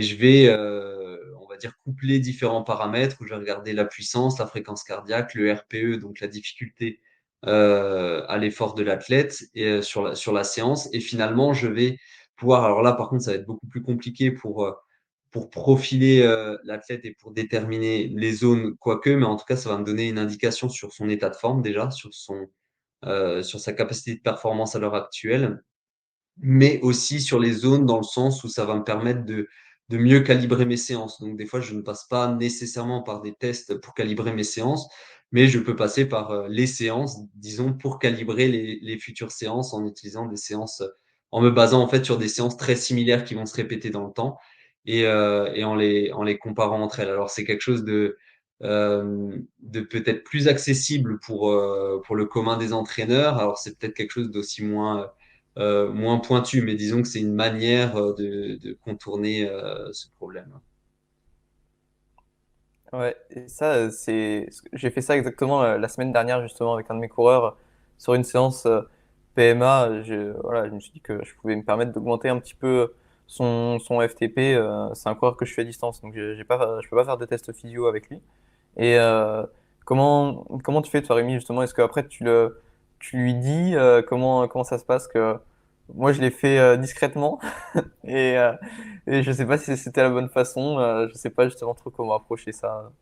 je vais, on va dire, coupler différents paramètres où je vais regarder la puissance, la fréquence cardiaque, le RPE, donc la difficulté à l'effort de l'athlète et sur la séance. Et finalement, je vais pouvoir, alors là, par contre, ça va être beaucoup plus compliqué pour profiler l'athlète et pour déterminer les zones, quoique, mais en tout cas, ça va me donner une indication sur son état de forme déjà, sur sa capacité de performance à l'heure actuelle, mais aussi sur les zones dans le sens où ça va me permettre de mieux calibrer mes séances. Donc, des fois, je ne passe pas nécessairement par des tests pour calibrer mes séances, mais je peux passer par les séances, disons, pour calibrer les futures séances en utilisant des séances, en me basant en fait sur des séances très similaires qui vont se répéter dans le temps et en les comparant entre elles. Alors, c'est quelque chose de peut-être plus accessible pour le commun des entraîneurs. Alors, c'est peut-être quelque chose d'aussi moins pointu, mais disons que c'est une manière de contourner ce problème. Ouais, et ça, j'ai fait ça exactement la semaine dernière, justement, avec un de mes coureurs sur une séance PMA. Voilà, je me suis dit que je pouvais me permettre d'augmenter un petit peu son FTP. C'est un coureur que je fais à distance, donc je peux pas faire de test physio avec lui. Et comment tu fais, toi, Rémi, justement? Est-ce qu'après, tu lui dis comment ça se passe que moi, je l'ai fait discrètement et, et je sais pas si c'était la bonne façon. Je sais pas justement trop comment approcher ça.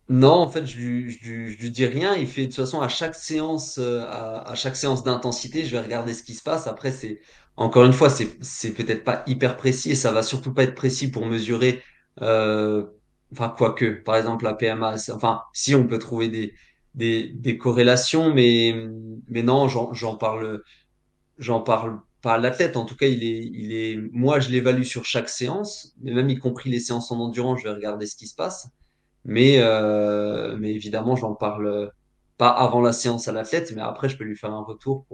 Non, en fait, je lui dis rien. Il fait de toute façon à chaque séance, à chaque séance d'intensité, je vais regarder ce qui se passe. Après, encore une fois, c'est peut-être pas hyper précis et ça va surtout pas être précis pour mesurer. euh, enfin, quoique, par exemple, la PMA, enfin, si on peut trouver des corrélations, mais non, j'en parle pas à l'athlète. En tout cas, moi, je l'évalue sur chaque séance, mais même y compris les séances en endurance, je vais regarder ce qui se passe. Mais évidemment, j'en parle pas avant la séance à l'athlète, mais après, je peux lui faire un retour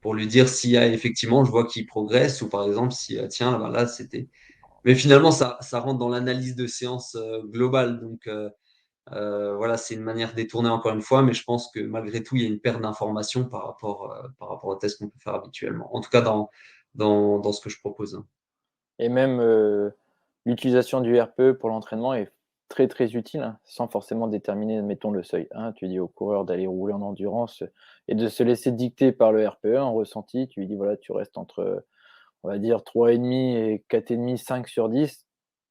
pour lui dire s'il y a effectivement, je vois qu'il progresse, ou par exemple, si, tiens, ben là, c'était. Mais finalement, ça rentre dans l'analyse de séance globale. Donc, voilà, c'est une manière détournée encore une fois, mais je pense que malgré tout, il y a une perte d'informations par rapport au test qu'on peut faire habituellement. En tout cas, dans ce que je propose. Et même, l'utilisation du RPE pour l'entraînement est très, très utile, hein, sans forcément déterminer, admettons, le seuil 1. Tu dis au coureur d'aller rouler en endurance, et de se laisser dicter par le RPE en ressenti. Tu lui dis: «Voilà, tu restes entre, on va dire 3,5 et 4,5, 5 sur 10».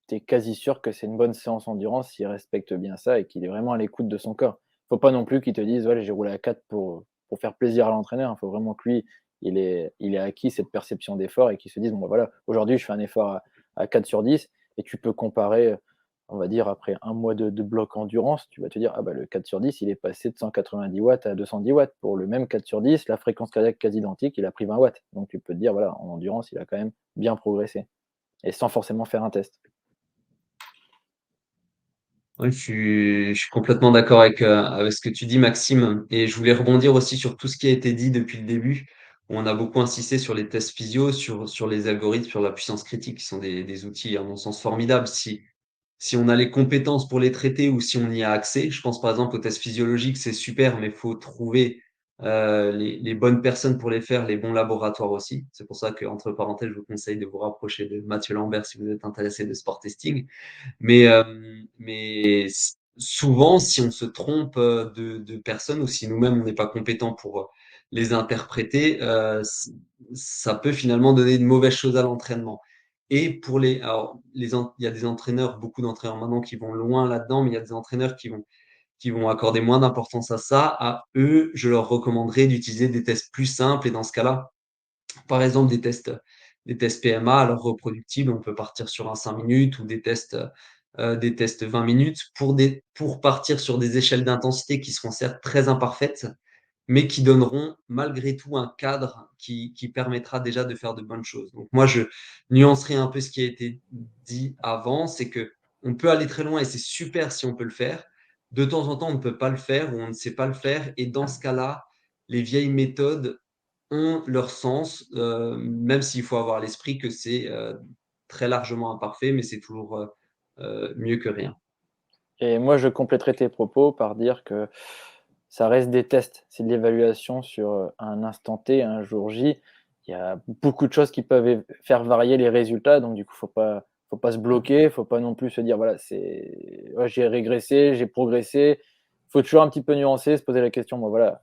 Tu es quasi sûr que c'est une bonne séance endurance s'il respecte bien ça et qu'il est vraiment à l'écoute de son corps. Faut pas non plus qu'il te dise: «Ouais, j'ai roulé à 4 pour faire plaisir à l'entraîneur». Il faut vraiment que lui, il ait acquis cette perception d'effort et qu'il se dise: «Bon, bah, voilà, aujourd'hui, je fais un effort à 4 sur 10». Et tu peux comparer, on va dire après un mois de bloc endurance, tu vas te dire: «Ah, bah, le 4 sur 10, il est passé de 190 watts à 210 watts. Pour le même 4 sur 10, la fréquence cardiaque quasi identique, il a pris 20 watts». Donc tu peux te dire: «Voilà, en endurance, il a quand même bien progressé» et sans forcément faire un test. Oui, je suis complètement d'accord avec ce que tu dis, Maxime. Et je voulais rebondir aussi sur tout ce qui a été dit depuis le début. On a beaucoup insisté sur les tests physio, sur les algorithmes, sur la puissance critique, qui sont des outils, à mon sens, formidables. Si on a les compétences pour les traiter ou si on y a accès. Je pense par exemple aux tests physiologiques, c'est super, mais il faut trouver les bonnes personnes pour les faire, les bons laboratoires aussi. C'est pour ça que, entre parenthèses, je vous conseille de vous rapprocher de Mathieu Lambert si vous êtes intéressé de sport testing. Mais souvent, si on se trompe de personnes ou si nous-mêmes on n'est pas compétent pour les interpréter, ça peut finalement donner de mauvaises choses à l'entraînement. Et alors, il y a des entraîneurs, beaucoup d'entraîneurs maintenant qui vont loin là-dedans, mais il y a des entraîneurs qui vont accorder moins d'importance à ça. À eux, je leur recommanderais d'utiliser des tests plus simples. Et dans ce cas-là, par exemple, des tests PMA, alors reproductibles, on peut partir sur un 5 minutes ou des tests 20 minutes pour partir sur des échelles d'intensité qui seront certes très imparfaites, mais qui donneront malgré tout un cadre qui permettra déjà de faire de bonnes choses. Donc moi, je nuancerai un peu ce qui a été dit avant, c'est que on peut aller très loin et c'est super si on peut le faire. De temps en temps, on ne peut pas le faire ou on ne sait pas le faire. Et dans ce cas-là, les vieilles méthodes ont leur sens, même s'il faut avoir à l'esprit que c'est très largement imparfait, mais c'est toujours mieux que rien. Et moi, je compléterai tes propos par dire que ça reste des tests, c'est de l'évaluation sur un instant T, un jour J. Il y a beaucoup de choses qui peuvent faire varier les résultats, donc du coup, faut pas se bloquer, faut pas non plus se dire voilà, ouais, j'ai régressé, j'ai progressé. Il faut toujours un petit peu nuancer, se poser la question, bon voilà,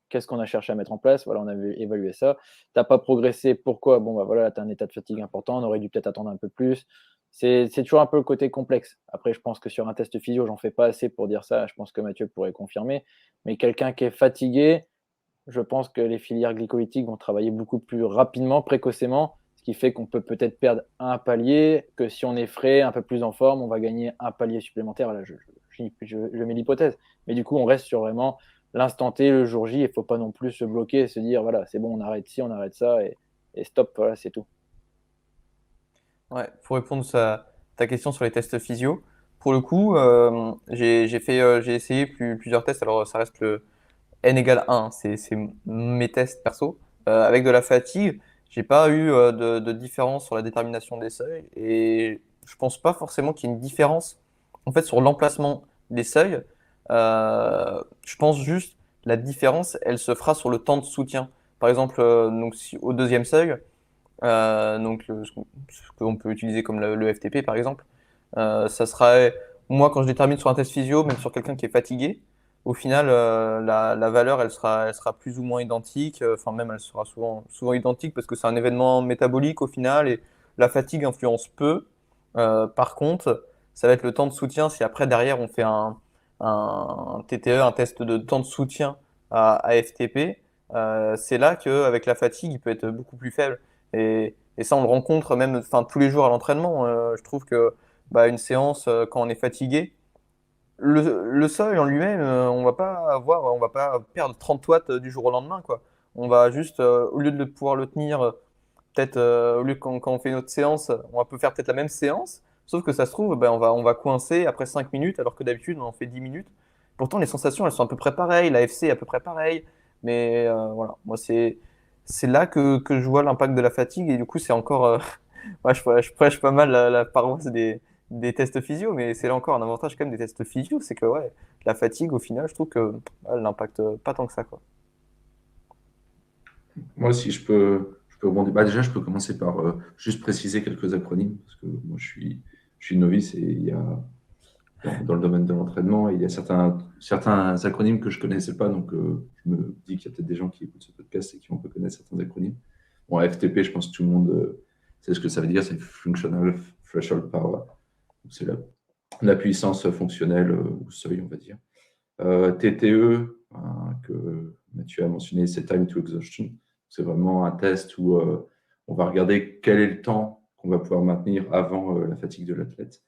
qu'est-ce qu'on a cherché à mettre en place? Voilà, on a évalué ça. Tu n'as pas progressé, pourquoi? Bon, bah voilà, tu as un état de fatigue important, on aurait dû peut-être attendre un peu plus. C'est toujours un peu le côté complexe. Après, je pense que sur un test physio, j'en fais pas assez pour dire ça. Je pense que Mathieu pourrait confirmer. Mais quelqu'un qui est fatigué, je pense que les filières glycolytiques vont travailler beaucoup plus rapidement, précocement, ce qui fait qu'on peut peut-être perdre un palier, que si on est frais, un peu plus en forme, on va gagner un palier supplémentaire. Là, je mets l'hypothèse. Mais du coup, on reste sur vraiment l'instant T, le jour J. Il ne faut pas non plus se bloquer et se dire, voilà, c'est bon, on arrête ci, on arrête ça, et stop, voilà, c'est tout. Ouais, pour répondre à ta question sur les tests physio, pour le coup, j'ai essayé plusieurs tests. Alors, ça reste le n égale 1, c'est mes tests perso. Avec de la fatigue, j'ai pas eu de différence sur la détermination des seuils et je pense pas forcément qu'il y ait une différence en fait sur l'emplacement des seuils. Je pense juste la différence, elle se fera sur le temps de soutien. Par exemple, donc au deuxième seuil, ce qu'on peut utiliser comme le FTP par exemple, ça serait, moi quand je détermine sur un test physio, même sur quelqu'un qui est fatigué, au final la valeur elle sera plus ou moins identique, enfin même elle sera souvent identique parce que c'est un événement métabolique au final et la fatigue influence peu. Par contre, ça va être le temps de soutien si après derrière on fait un TTE, un test de temps de soutien à FTP, c'est là qu'avec la fatigue il peut être beaucoup plus faible. Et ça, on le rencontre même enfin, tous les jours à l'entraînement. Je trouve que bah, une séance, quand on est fatigué, le seuil en lui-même, on va pas perdre 30 watts du jour au lendemain, quoi. On va juste, au lieu de pouvoir le tenir, peut-être, au lieu quand on fait notre séance, on peut faire peut-être la même séance, sauf que ça se trouve, ben, on va coincer après 5 minutes, alors que d'habitude, on en fait 10 minutes. Pourtant, les sensations, elles sont à peu près pareilles, la FC est à peu près pareille, mais voilà, moi, c'est là que je vois l'impact de la fatigue, et du coup, c'est encore, ouais, je prêche pas mal la paroisse des tests physio, mais c'est là encore un avantage quand même des tests physio, c'est que ouais, la fatigue, au final, je trouve que elle n'impacte pas tant que ça, quoi. Moi, si je peux rebondir. Bah, déjà, je peux commencer par juste préciser quelques acronymes, parce que moi, je suis novice et il y a, dans le domaine de l'entraînement, et il y a certains acronymes que je ne connaissais pas, donc je me dis qu'il y a peut-être des gens qui écoutent ce podcast et qui vont pas connaître certains acronymes. Bon, FTP, je pense que tout le monde sait ce que ça veut dire, c'est Functional Threshold Power. C'est la puissance fonctionnelle ou seuil, on va dire. TTE, que Mathieu a mentionné, c'est Time to Exhaustion. C'est vraiment un test où on va regarder quel est le temps qu'on va pouvoir maintenir avant la fatigue de l'athlète.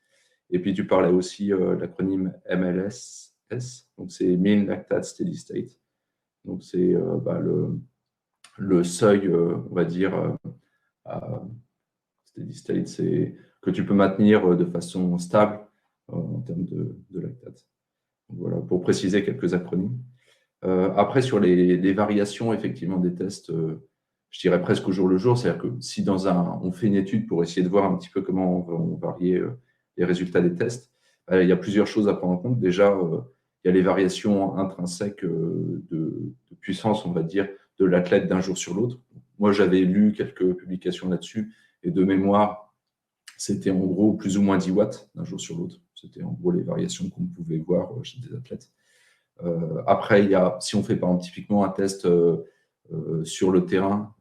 Et puis tu parlais aussi de l'acronyme MLS, donc c'est Mean Lactate Steady State. Donc c'est le seuil, on va dire, à steady state, c'est que tu peux maintenir de façon stable en termes de lactate. Donc, voilà, pour préciser quelques acronymes. Après, sur les variations effectivement des tests, je dirais presque au jour le jour. C'est-à-dire que si on fait une étude pour essayer de voir un petit peu comment on varier les résultats des tests, il y a plusieurs choses à prendre en compte. Déjà, il y a les variations intrinsèques de puissance, on va dire, de l'athlète d'un jour sur l'autre. Moi, j'avais lu quelques publications là-dessus et de mémoire, c'était en gros plus ou moins 10 watts d'un jour sur l'autre. C'était en gros les variations qu'on pouvait voir chez des athlètes. Après, si on fait par exemple typiquement un test sur le terrain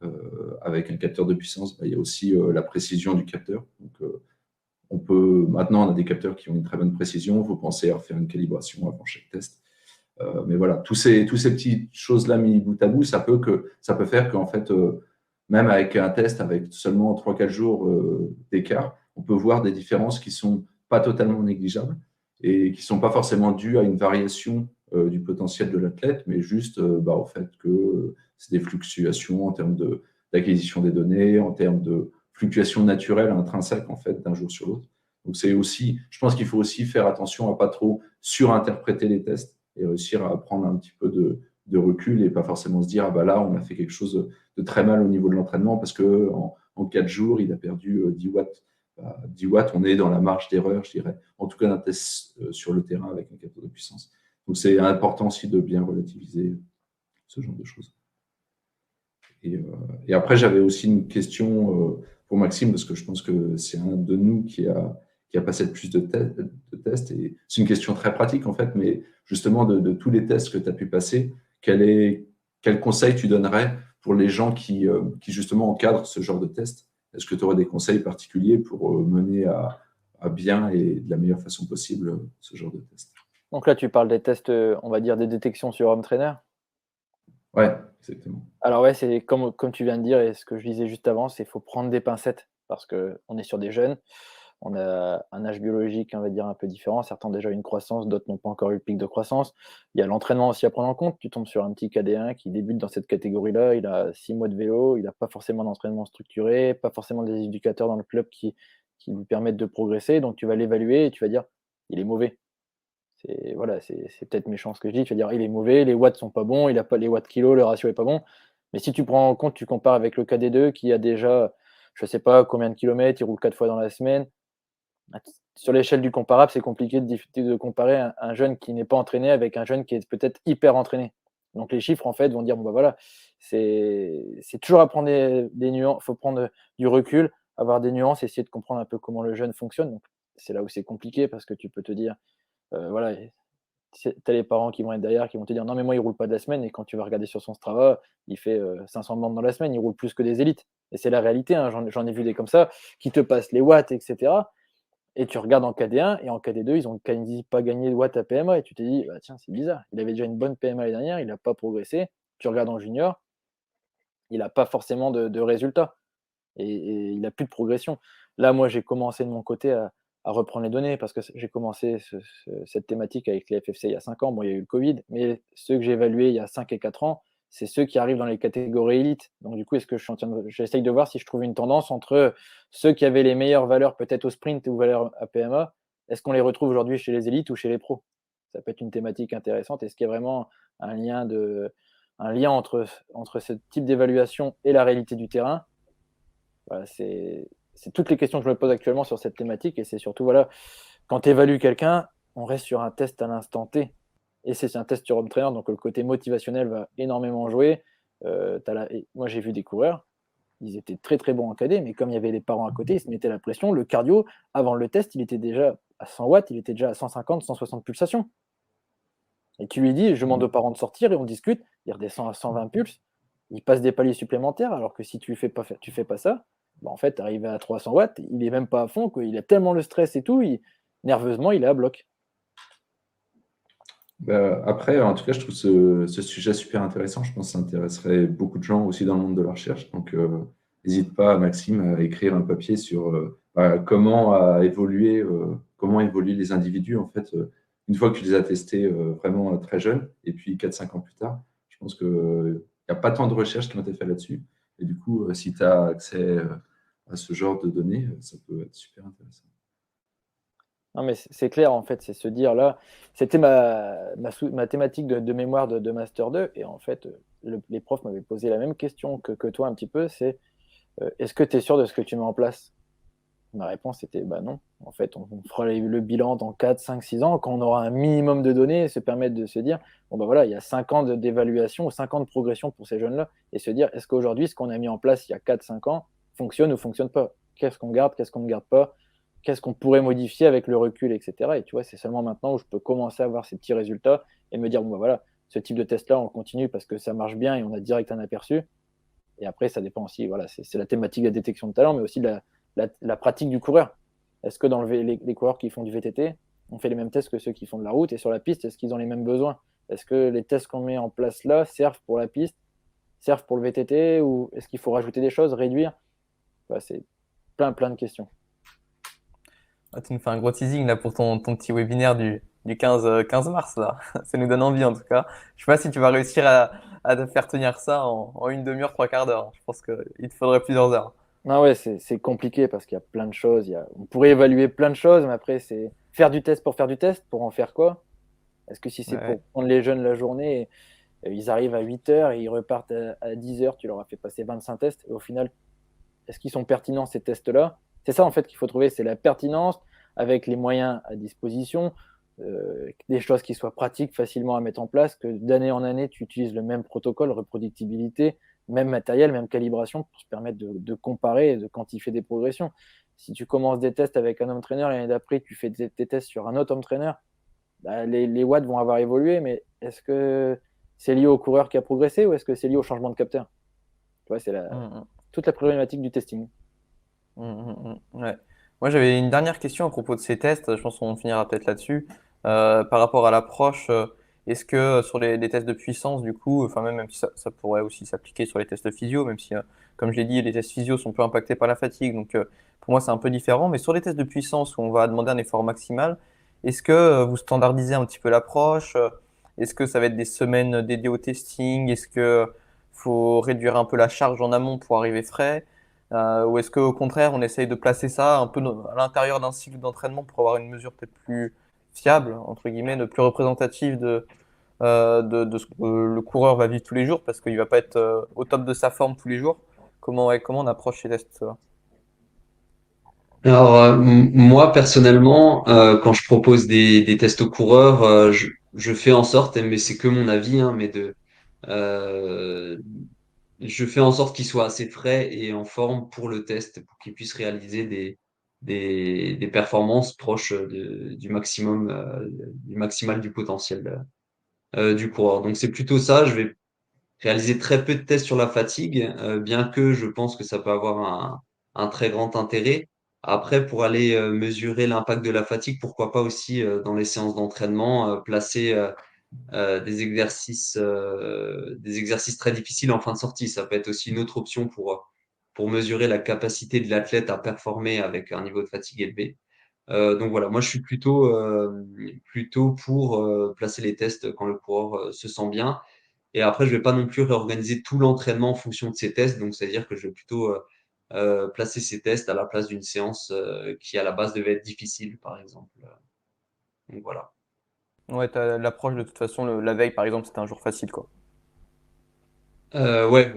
avec un capteur de puissance, il y a aussi la précision du capteur. Donc, maintenant, on a des capteurs qui ont une très bonne précision. Il faut penser à faire une calibration avant chaque test. Mais voilà, tous ces petites choses-là mis bout à bout, ça peut faire qu'en fait, même avec un test avec seulement 3-4 jours d'écart, on peut voir des différences qui ne sont pas totalement négligeables et qui ne sont pas forcément dues à une variation du potentiel de l'athlète, mais juste au fait que c'est des fluctuations en termes d'acquisition des données, en termes de fluctuations naturelles intrinsèques en fait d'un jour sur l'autre. Donc c'est aussi, je pense qu'il faut aussi faire attention à ne pas trop surinterpréter les tests et réussir à prendre un petit peu de recul et pas forcément se dire ah bah là on a fait quelque chose de très mal au niveau de l'entraînement parce que en 4 jours il a perdu 10 watts. 10 watts, on est dans la marge d'erreur, je dirais, en tout cas d'un test sur le terrain avec un capteur de puissance. Donc c'est important aussi de bien relativiser ce genre de choses. Et après j'avais aussi une question pour Maxime parce que je pense que c'est un de nous qui a passé le plus de tests. Et c'est une question très pratique, en fait, mais justement, de tous les tests que tu as pu passer, quel conseil tu donnerais pour les gens qui justement, encadrent ce genre de tests? Est-ce que tu aurais des conseils particuliers pour mener à bien et de la meilleure façon possible ce genre de test? Donc là, tu parles des tests, on va dire, des détections sur home trainer. Ouais, exactement. Alors ouais, c'est comme tu viens de dire et ce que je disais juste avant, c'est qu'il faut prendre des pincettes parce qu'on est sur des jeunes. On a un âge biologique, on va dire, un peu différent. Certains ont déjà une croissance, d'autres n'ont pas encore eu le pic de croissance. Il y a l'entraînement aussi à prendre en compte. Tu tombes sur un petit KD1 qui débute dans cette catégorie-là. Il a 6 mois de vélo, il n'a pas forcément d'entraînement structuré, pas forcément des éducateurs dans le club qui lui permettent de progresser. Donc tu vas l'évaluer et tu vas dire, il est mauvais. C'est peut-être méchant ce que je dis. Tu vas dire, il est mauvais, les watts sont pas bons, il n'a pas les watts kilo, le ratio est pas bon. Mais si tu prends en compte, tu compares avec le KD2 qui a déjà, je sais pas combien de kilomètres, il roule 4 fois dans la semaine. Sur l'échelle du comparable, c'est compliqué de comparer un jeune qui n'est pas entraîné avec un jeune qui est peut-être hyper entraîné. Donc les chiffres, en fait, vont dire, bon bah voilà, c'est toujours à prendre des nuances, il faut prendre du recul, avoir des nuances, essayer de comprendre un peu comment le jeune fonctionne. Donc c'est là où c'est compliqué parce que tu peux te dire, voilà, tu as les parents qui vont être derrière, qui vont te dire, non mais moi il roule pas de la semaine, et quand tu vas regarder sur son Strava, il fait 500 bandes dans la semaine, il roule plus que des élites. Et c'est la réalité, hein, j'en ai vu des comme ça, qui te passent les watts, etc. Et tu regardes en KD1 et en KD2, ils ont quasi pas gagné de watts à PMA. Et tu te dis, bah, tiens, c'est bizarre. Il avait déjà une bonne PMA l'année dernière, il n'a pas progressé. Tu regardes en junior, il n'a pas forcément de résultats. Et il n'a plus de progression. Là, moi, j'ai commencé de mon côté à reprendre les données parce que j'ai commencé cette thématique avec les FFC il y a 5 ans. Bon, il y a eu le Covid, mais ceux que j'ai évalués il y a 5 et 4 ans, c'est ceux qui arrivent dans les catégories élites. Donc, du coup, j'essaye de voir si je trouve une tendance entre ceux qui avaient les meilleures valeurs peut-être au sprint ou valeurs à PMA. Est-ce qu'on les retrouve aujourd'hui chez les élites ou chez les pros? Ça peut être une thématique intéressante. Est-ce qu'il y a vraiment un lien entre ce type d'évaluation et la réalité du terrain? Voilà, c'est toutes les questions que je me pose actuellement sur cette thématique. Et c'est surtout, voilà, quand tu évalues quelqu'un, on reste sur un test à l'instant T. Et c'est un test sur home trainer, donc le côté motivationnel va énormément jouer. Moi, j'ai vu des coureurs, ils étaient très très bons en cadet, mais comme il y avait les parents à côté, ils se mettaient la pression. Le cardio, avant le test, il était déjà à 100 watts, il était déjà à 150, 160 pulsations. Et tu lui dis, je demande aux parents de sortir et on discute, il redescend à 120 pulses, il passe des paliers supplémentaires, alors que si tu fais pas ça, bah en fait, arrivé à 300 watts, il est même pas à fond, quoi. Il a tellement le stress et tout, nerveusement, il est à bloc. Après, en tout cas, je trouve ce sujet super intéressant. Je pense que ça intéresserait beaucoup de gens aussi dans le monde de la recherche. Donc, n'hésite pas, Maxime, à écrire un papier sur comment évoluer les individus, en fait, une fois que tu les as testés vraiment très jeunes, et puis 4-5 ans plus tard. Je pense qu'il n'y a pas tant de recherches qui ont été faites là-dessus. Et du coup, si tu as accès à ce genre de données, ça peut être super intéressant. Non, mais c'est clair, en fait, c'est se dire là, c'était ma thématique de mémoire de Master 2, et en fait, les profs m'avaient posé la même question que toi un petit peu, c'est est-ce que tu es sûr de ce que tu mets en place? Ma réponse était bah non. En fait, on fera le bilan dans 4, 5, 6 ans, quand on aura un minimum de données, et se permettre de se dire, bon bah voilà, il y a 5 ans d'évaluation ou 5 ans de progression pour ces jeunes-là, et se dire, est-ce qu'aujourd'hui, ce qu'on a mis en place il y a 4, 5 ans fonctionne ou fonctionne pas? Qu'est-ce qu'on garde, qu'est-ce qu'on ne garde pas? Qu'est-ce qu'on pourrait modifier avec le recul, etc. Et tu vois, c'est seulement maintenant où je peux commencer à avoir ces petits résultats et me dire, bon bah voilà, ce type de test-là, on continue parce que ça marche bien et on a direct un aperçu. Et après, ça dépend aussi, voilà, c'est la thématique de la détection de talent, mais aussi de la pratique du coureur. Est-ce que dans les coureurs qui font du VTT, on fait les mêmes tests que ceux qui font de la route, et sur la piste, est-ce qu'ils ont les mêmes besoins? Est-ce que les tests qu'on met en place là servent pour la piste, servent pour le VTT, ou est-ce qu'il faut rajouter des choses, réduire? C'est plein de questions. Ah, tu nous fais un gros teasing là pour ton petit webinaire du 15 mars là. Ça nous donne envie en tout cas. Je sais pas si tu vas réussir à te faire tenir ça en une demi-heure, trois quarts d'heure. Je pense qu'il te faudrait plusieurs heures. Non, ouais, c'est compliqué parce qu'il y a plein de choses. On pourrait évaluer plein de choses, mais après, c'est faire du test, pour en faire quoi? Est-ce que si c'est Ouais. pour prendre les jeunes la journée, ils arrivent à 8 heures et ils repartent à 10 heures, tu leur as fait passer 25 tests, et au final, est-ce qu'ils sont pertinents ces tests-là? C'est ça en fait qu'il faut trouver, c'est la pertinence avec les moyens à disposition, des choses qui soient pratiques, facilement à mettre en place, que d'année en année, tu utilises le même protocole, reproductibilité, même matériel, même calibration, pour se permettre de comparer et de quantifier des progressions. Si tu commences des tests avec un home trainer, l'année d'après, tu fais des tests sur un autre home trainer, bah, les watts vont avoir évolué, mais est-ce que c'est lié au coureur qui a progressé ou est-ce que c'est lié au changement de capteur? Tu vois, c'est Mm, toute la problématique du testing. Ouais. Moi, j'avais une dernière question à propos de ces tests. Je pense qu'on finira peut-être là-dessus. Par rapport à l'approche, est-ce que sur les tests de puissance, du coup, enfin même si ça pourrait aussi s'appliquer sur les tests physio, même si, comme je l'ai dit, les tests physio sont peu impactés par la fatigue, donc pour moi c'est un peu différent. Mais sur les tests de puissance où on va demander un effort maximal, est-ce que vous standardisez un petit peu l'approche? Est-ce que ça va être des semaines dédiées au testing? Est-ce que faut réduire un peu la charge en amont pour arriver frais? Ou est-ce qu'au contraire, on essaye de placer ça un peu à l'intérieur d'un cycle d'entraînement pour avoir une mesure peut-être plus fiable, entre guillemets, de plus représentative de ce que le coureur va vivre tous les jours, parce qu'il ne va pas être au top de sa forme tous les jours. Comment on approche ces tests? Alors, moi, personnellement, quand je propose des tests aux coureurs, je fais en sorte, mais c'est que mon avis, hein, euh, je fais en sorte qu'ils soient assez frais et en forme pour le test, pour qu'ils puissent réaliser des performances proches du maximal du potentiel du coureur. Donc, c'est plutôt ça. Je vais réaliser très peu de tests sur la fatigue, bien que je pense que ça peut avoir un très grand intérêt. Après, pour aller mesurer l'impact de la fatigue, pourquoi pas aussi dans les séances d'entraînement placer des exercices très difficiles en fin de sortie. Ça peut être aussi une autre option pour mesurer la capacité de l'athlète à performer avec un niveau de fatigue élevé. Donc voilà, moi je suis plutôt pour placer les tests quand le coureur se sent bien. Et après, je vais pas non plus réorganiser tout l'entraînement en fonction de ces tests. Donc, c'est-à-dire que je vais plutôt placer ces tests à la place d'une séance qui, à la base, devait être difficile, par exemple. Donc, voilà. Ouais, t'as l'approche de toute façon, la veille par exemple, c'était un jour facile, quoi. Ouais,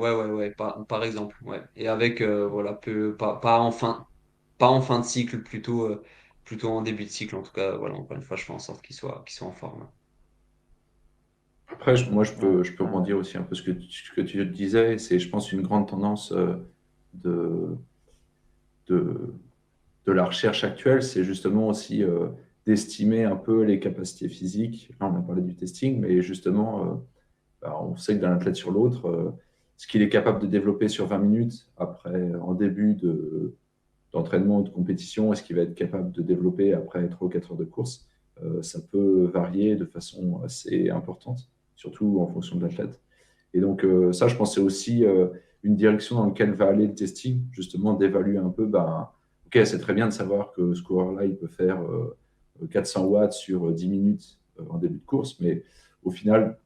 par exemple. Ouais. Et avec, voilà, pas en fin de cycle, plutôt en début de cycle. En tout cas, voilà, encore une fois, je fais en sorte qu'ils soient en forme. Après, moi, Ouais, je peux ouais. rebondir aussi un peu ce que tu disais. C'est, je pense, une grande tendance de, de, de la recherche actuelle, c'est justement aussi d'estimer un peu les capacités physiques. Là, on a parlé du testing, mais justement, on sait que d'un athlète sur l'autre, ce qu'il est capable de développer sur 20 minutes en début d'entraînement ou de compétition, et ce qu'il va être capable de développer après 3 ou 4 heures de course, ça peut varier de façon assez importante, surtout en fonction de l'athlète. Et donc, ça, je pense, c'est aussi une direction dans laquelle va aller le testing, justement, d'évaluer un peu, ben, OK, c'est très bien de savoir que ce coureur-là, il peut faire 400 watts sur 10 minutes en début de course, mais au final,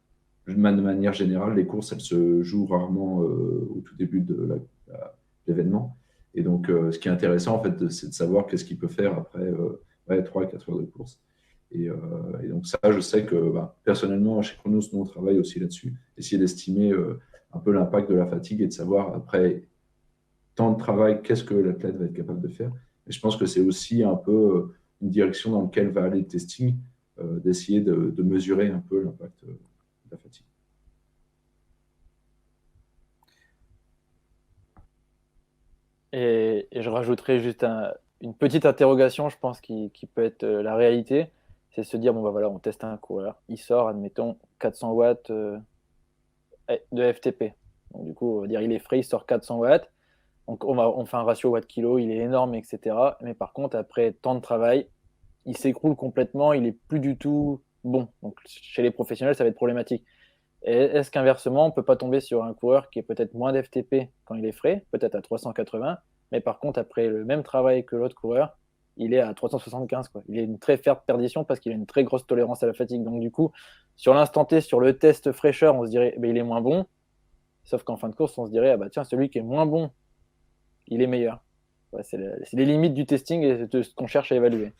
de manière générale, les courses, elles se jouent rarement au tout début de l'événement. Et donc, ce qui est intéressant, en fait, c'est de savoir qu'est-ce qu'il peut faire après 3 à 4 heures de course. Et donc, ça, je sais que bah, personnellement, chez Chronos, nous, on travaille aussi là-dessus, essayer d'estimer un peu l'impact de la fatigue et de savoir, après tant de travail, qu'est-ce que l'athlète va être capable de faire. Et je pense que c'est aussi un peu une direction dans laquelle va aller le testing, d'essayer de mesurer un peu l'impact de la fatigue. Et je rajouterai juste une petite interrogation, je pense, qui peut être la réalité. c'est se dire, bon, bah voilà, on teste un coureur, il sort, admettons, 400 watts de FTP. Donc, du coup, on va dire, il est frais, il sort 400 watts. Donc, on fait un ratio watt-kilo, il est énorme, etc. Mais par contre, après tant de travail, il s'écroule complètement, il est plus du tout bon. Donc, chez les professionnels, ça va être problématique. Et est-ce qu'inversement, on ne peut pas tomber sur un coureur qui est peut-être moins d'FTP quand il est frais, peut-être à 380, mais par contre, après le même travail que l'autre coureur, il est à 375, quoi. Il a une très forte perdition parce qu'il a une très grosse tolérance à la fatigue. Donc, du coup, sur l'instant T, sur le test fraîcheur, on se dirait, il est moins bon. Sauf qu'en fin de course, on se dirait, ah bah tiens, celui qui est moins bon, il est meilleur. Ouais, c'est les limites du testing et de ce qu'on cherche à évaluer.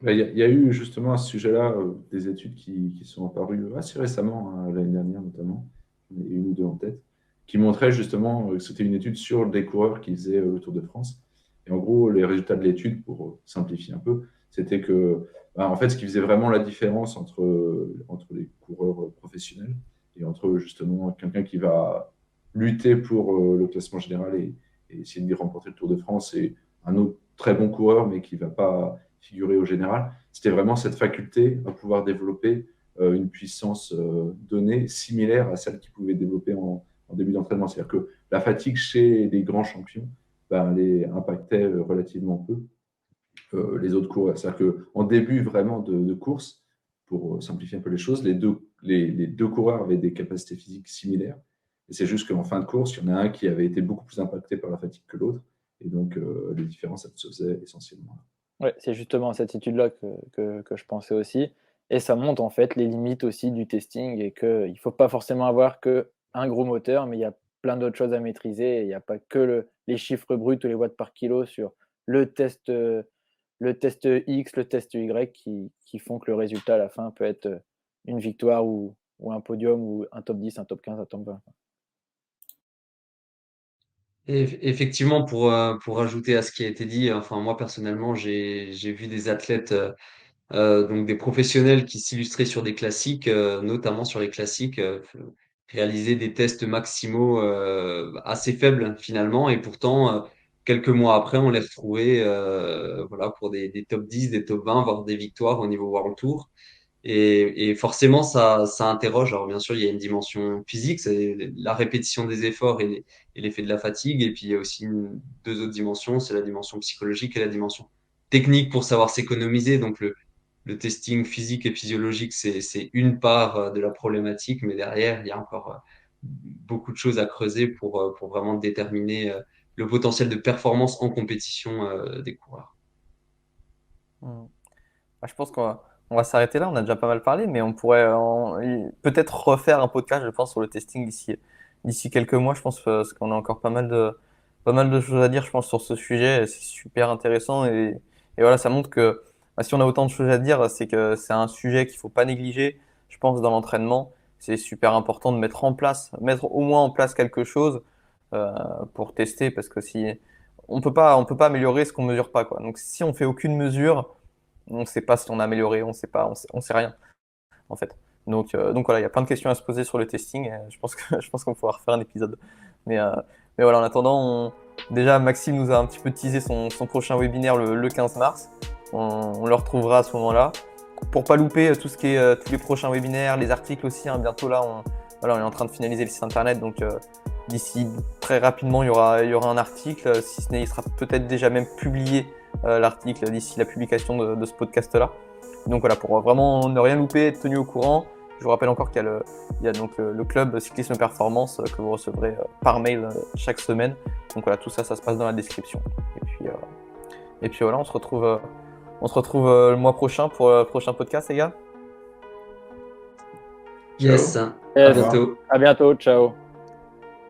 Il y a eu justement à ce sujet-là des études qui sont apparues assez récemment, hein, l'année dernière notamment, il y en a une ou deux en tête, qui montraient justement que c'était une étude sur des coureurs qui faisaient le Tour de France. Et en gros, les résultats de l'étude, pour simplifier un peu, c'était que, en fait, ce qui faisait vraiment la différence entre les coureurs professionnels et entre justement quelqu'un qui va lutter pour le classement général et essayer de remporter le Tour de France et un autre très bon coureur, mais qui ne va pas figurer au général, c'était vraiment cette faculté à pouvoir développer une puissance donnée similaire à celle qu'ils pouvaient développer en début d'entraînement. C'est-à-dire que la fatigue chez les grands champions, elle les impactait relativement peu les autres coureurs. C'est-à-dire qu'en début vraiment de course, pour simplifier un peu les choses, les deux coureurs avaient des capacités physiques similaires. Et c'est juste qu'en fin de course, il y en a un qui avait été beaucoup plus impacté par la fatigue que l'autre. Et donc, les différences, elles se faisaient essentiellement. Ouais, c'est justement à cette étude-là que je pensais aussi. Et ça montre en fait les limites aussi du testing et qu'il ne faut pas forcément avoir qu'un gros moteur, mais il y a plein d'autres choses à maîtriser. Il n'y a pas que les chiffres bruts ou les watts par kilo sur le test X, le test Y qui font que le résultat à la fin peut être une victoire ou un podium ou un top 10, un top 15, un top 20. Et effectivement, pour ajouter à ce qui a été dit, enfin moi personnellement, j'ai vu des athlètes, donc des professionnels qui s'illustraient sur des classiques, notamment sur les classiques, réaliser des tests maximaux assez faibles finalement, et pourtant quelques mois après, on les retrouvait, voilà, pour des top 10, des top 20, voire des victoires au niveau World Tour. Et forcément, ça interroge. Alors, bien sûr, il y a une dimension physique, c'est la répétition des efforts et l'effet de la fatigue. Et puis, il y a aussi deux autres dimensions, c'est la dimension psychologique et la dimension technique pour savoir s'économiser. Donc, le testing physique et physiologique, c'est une part de la problématique, mais derrière, il y a encore beaucoup de choses à creuser pour vraiment déterminer le potentiel de performance en compétition des coureurs. Hmm. Je pense qu'on va s'arrêter là, on a déjà pas mal parlé, mais on pourrait peut-être refaire un podcast, je pense, sur le testing d'ici quelques mois, je pense, parce qu'on a encore pas mal de choses à dire, je pense, sur ce sujet. C'est super intéressant et voilà, ça montre que si on a autant de choses à dire, c'est que c'est un sujet qu'il faut pas négliger, je pense, dans l'entraînement. C'est super important de mettre au moins en place quelque chose euh, pour tester, parce que si on peut pas améliorer ce qu'on mesure pas, quoi. Donc si on fait aucune mesure, on ne sait pas si on a amélioré, on sait pas, on sait rien en fait. Donc voilà, il y a plein de questions à se poser sur le testing. Je pense qu'on pourra refaire un épisode. Mais voilà, en attendant, déjà Maxime nous a un petit peu teasé son prochain webinaire le 15 mars. On le retrouvera à ce moment-là. Pour pas louper tout ce qui est tous les prochains webinaires, les articles aussi, hein, bientôt là, voilà, on est en train de finaliser le site internet, donc d'ici très rapidement, il y aura un article. Si ce n'est, il sera peut-être déjà même publié l'article d'ici la publication de ce podcast-là. Donc voilà, pour vraiment ne rien louper, être tenu au courant. Je vous rappelle encore qu'il y a donc le club Cyclisme Performance que vous recevrez par mail chaque semaine. Donc voilà, tout ça, ça se passe dans la description. Et puis voilà, on se retrouve le mois prochain pour le prochain podcast, les gars. Yes, Ciao. à Yes. bientôt. À bientôt, ciao.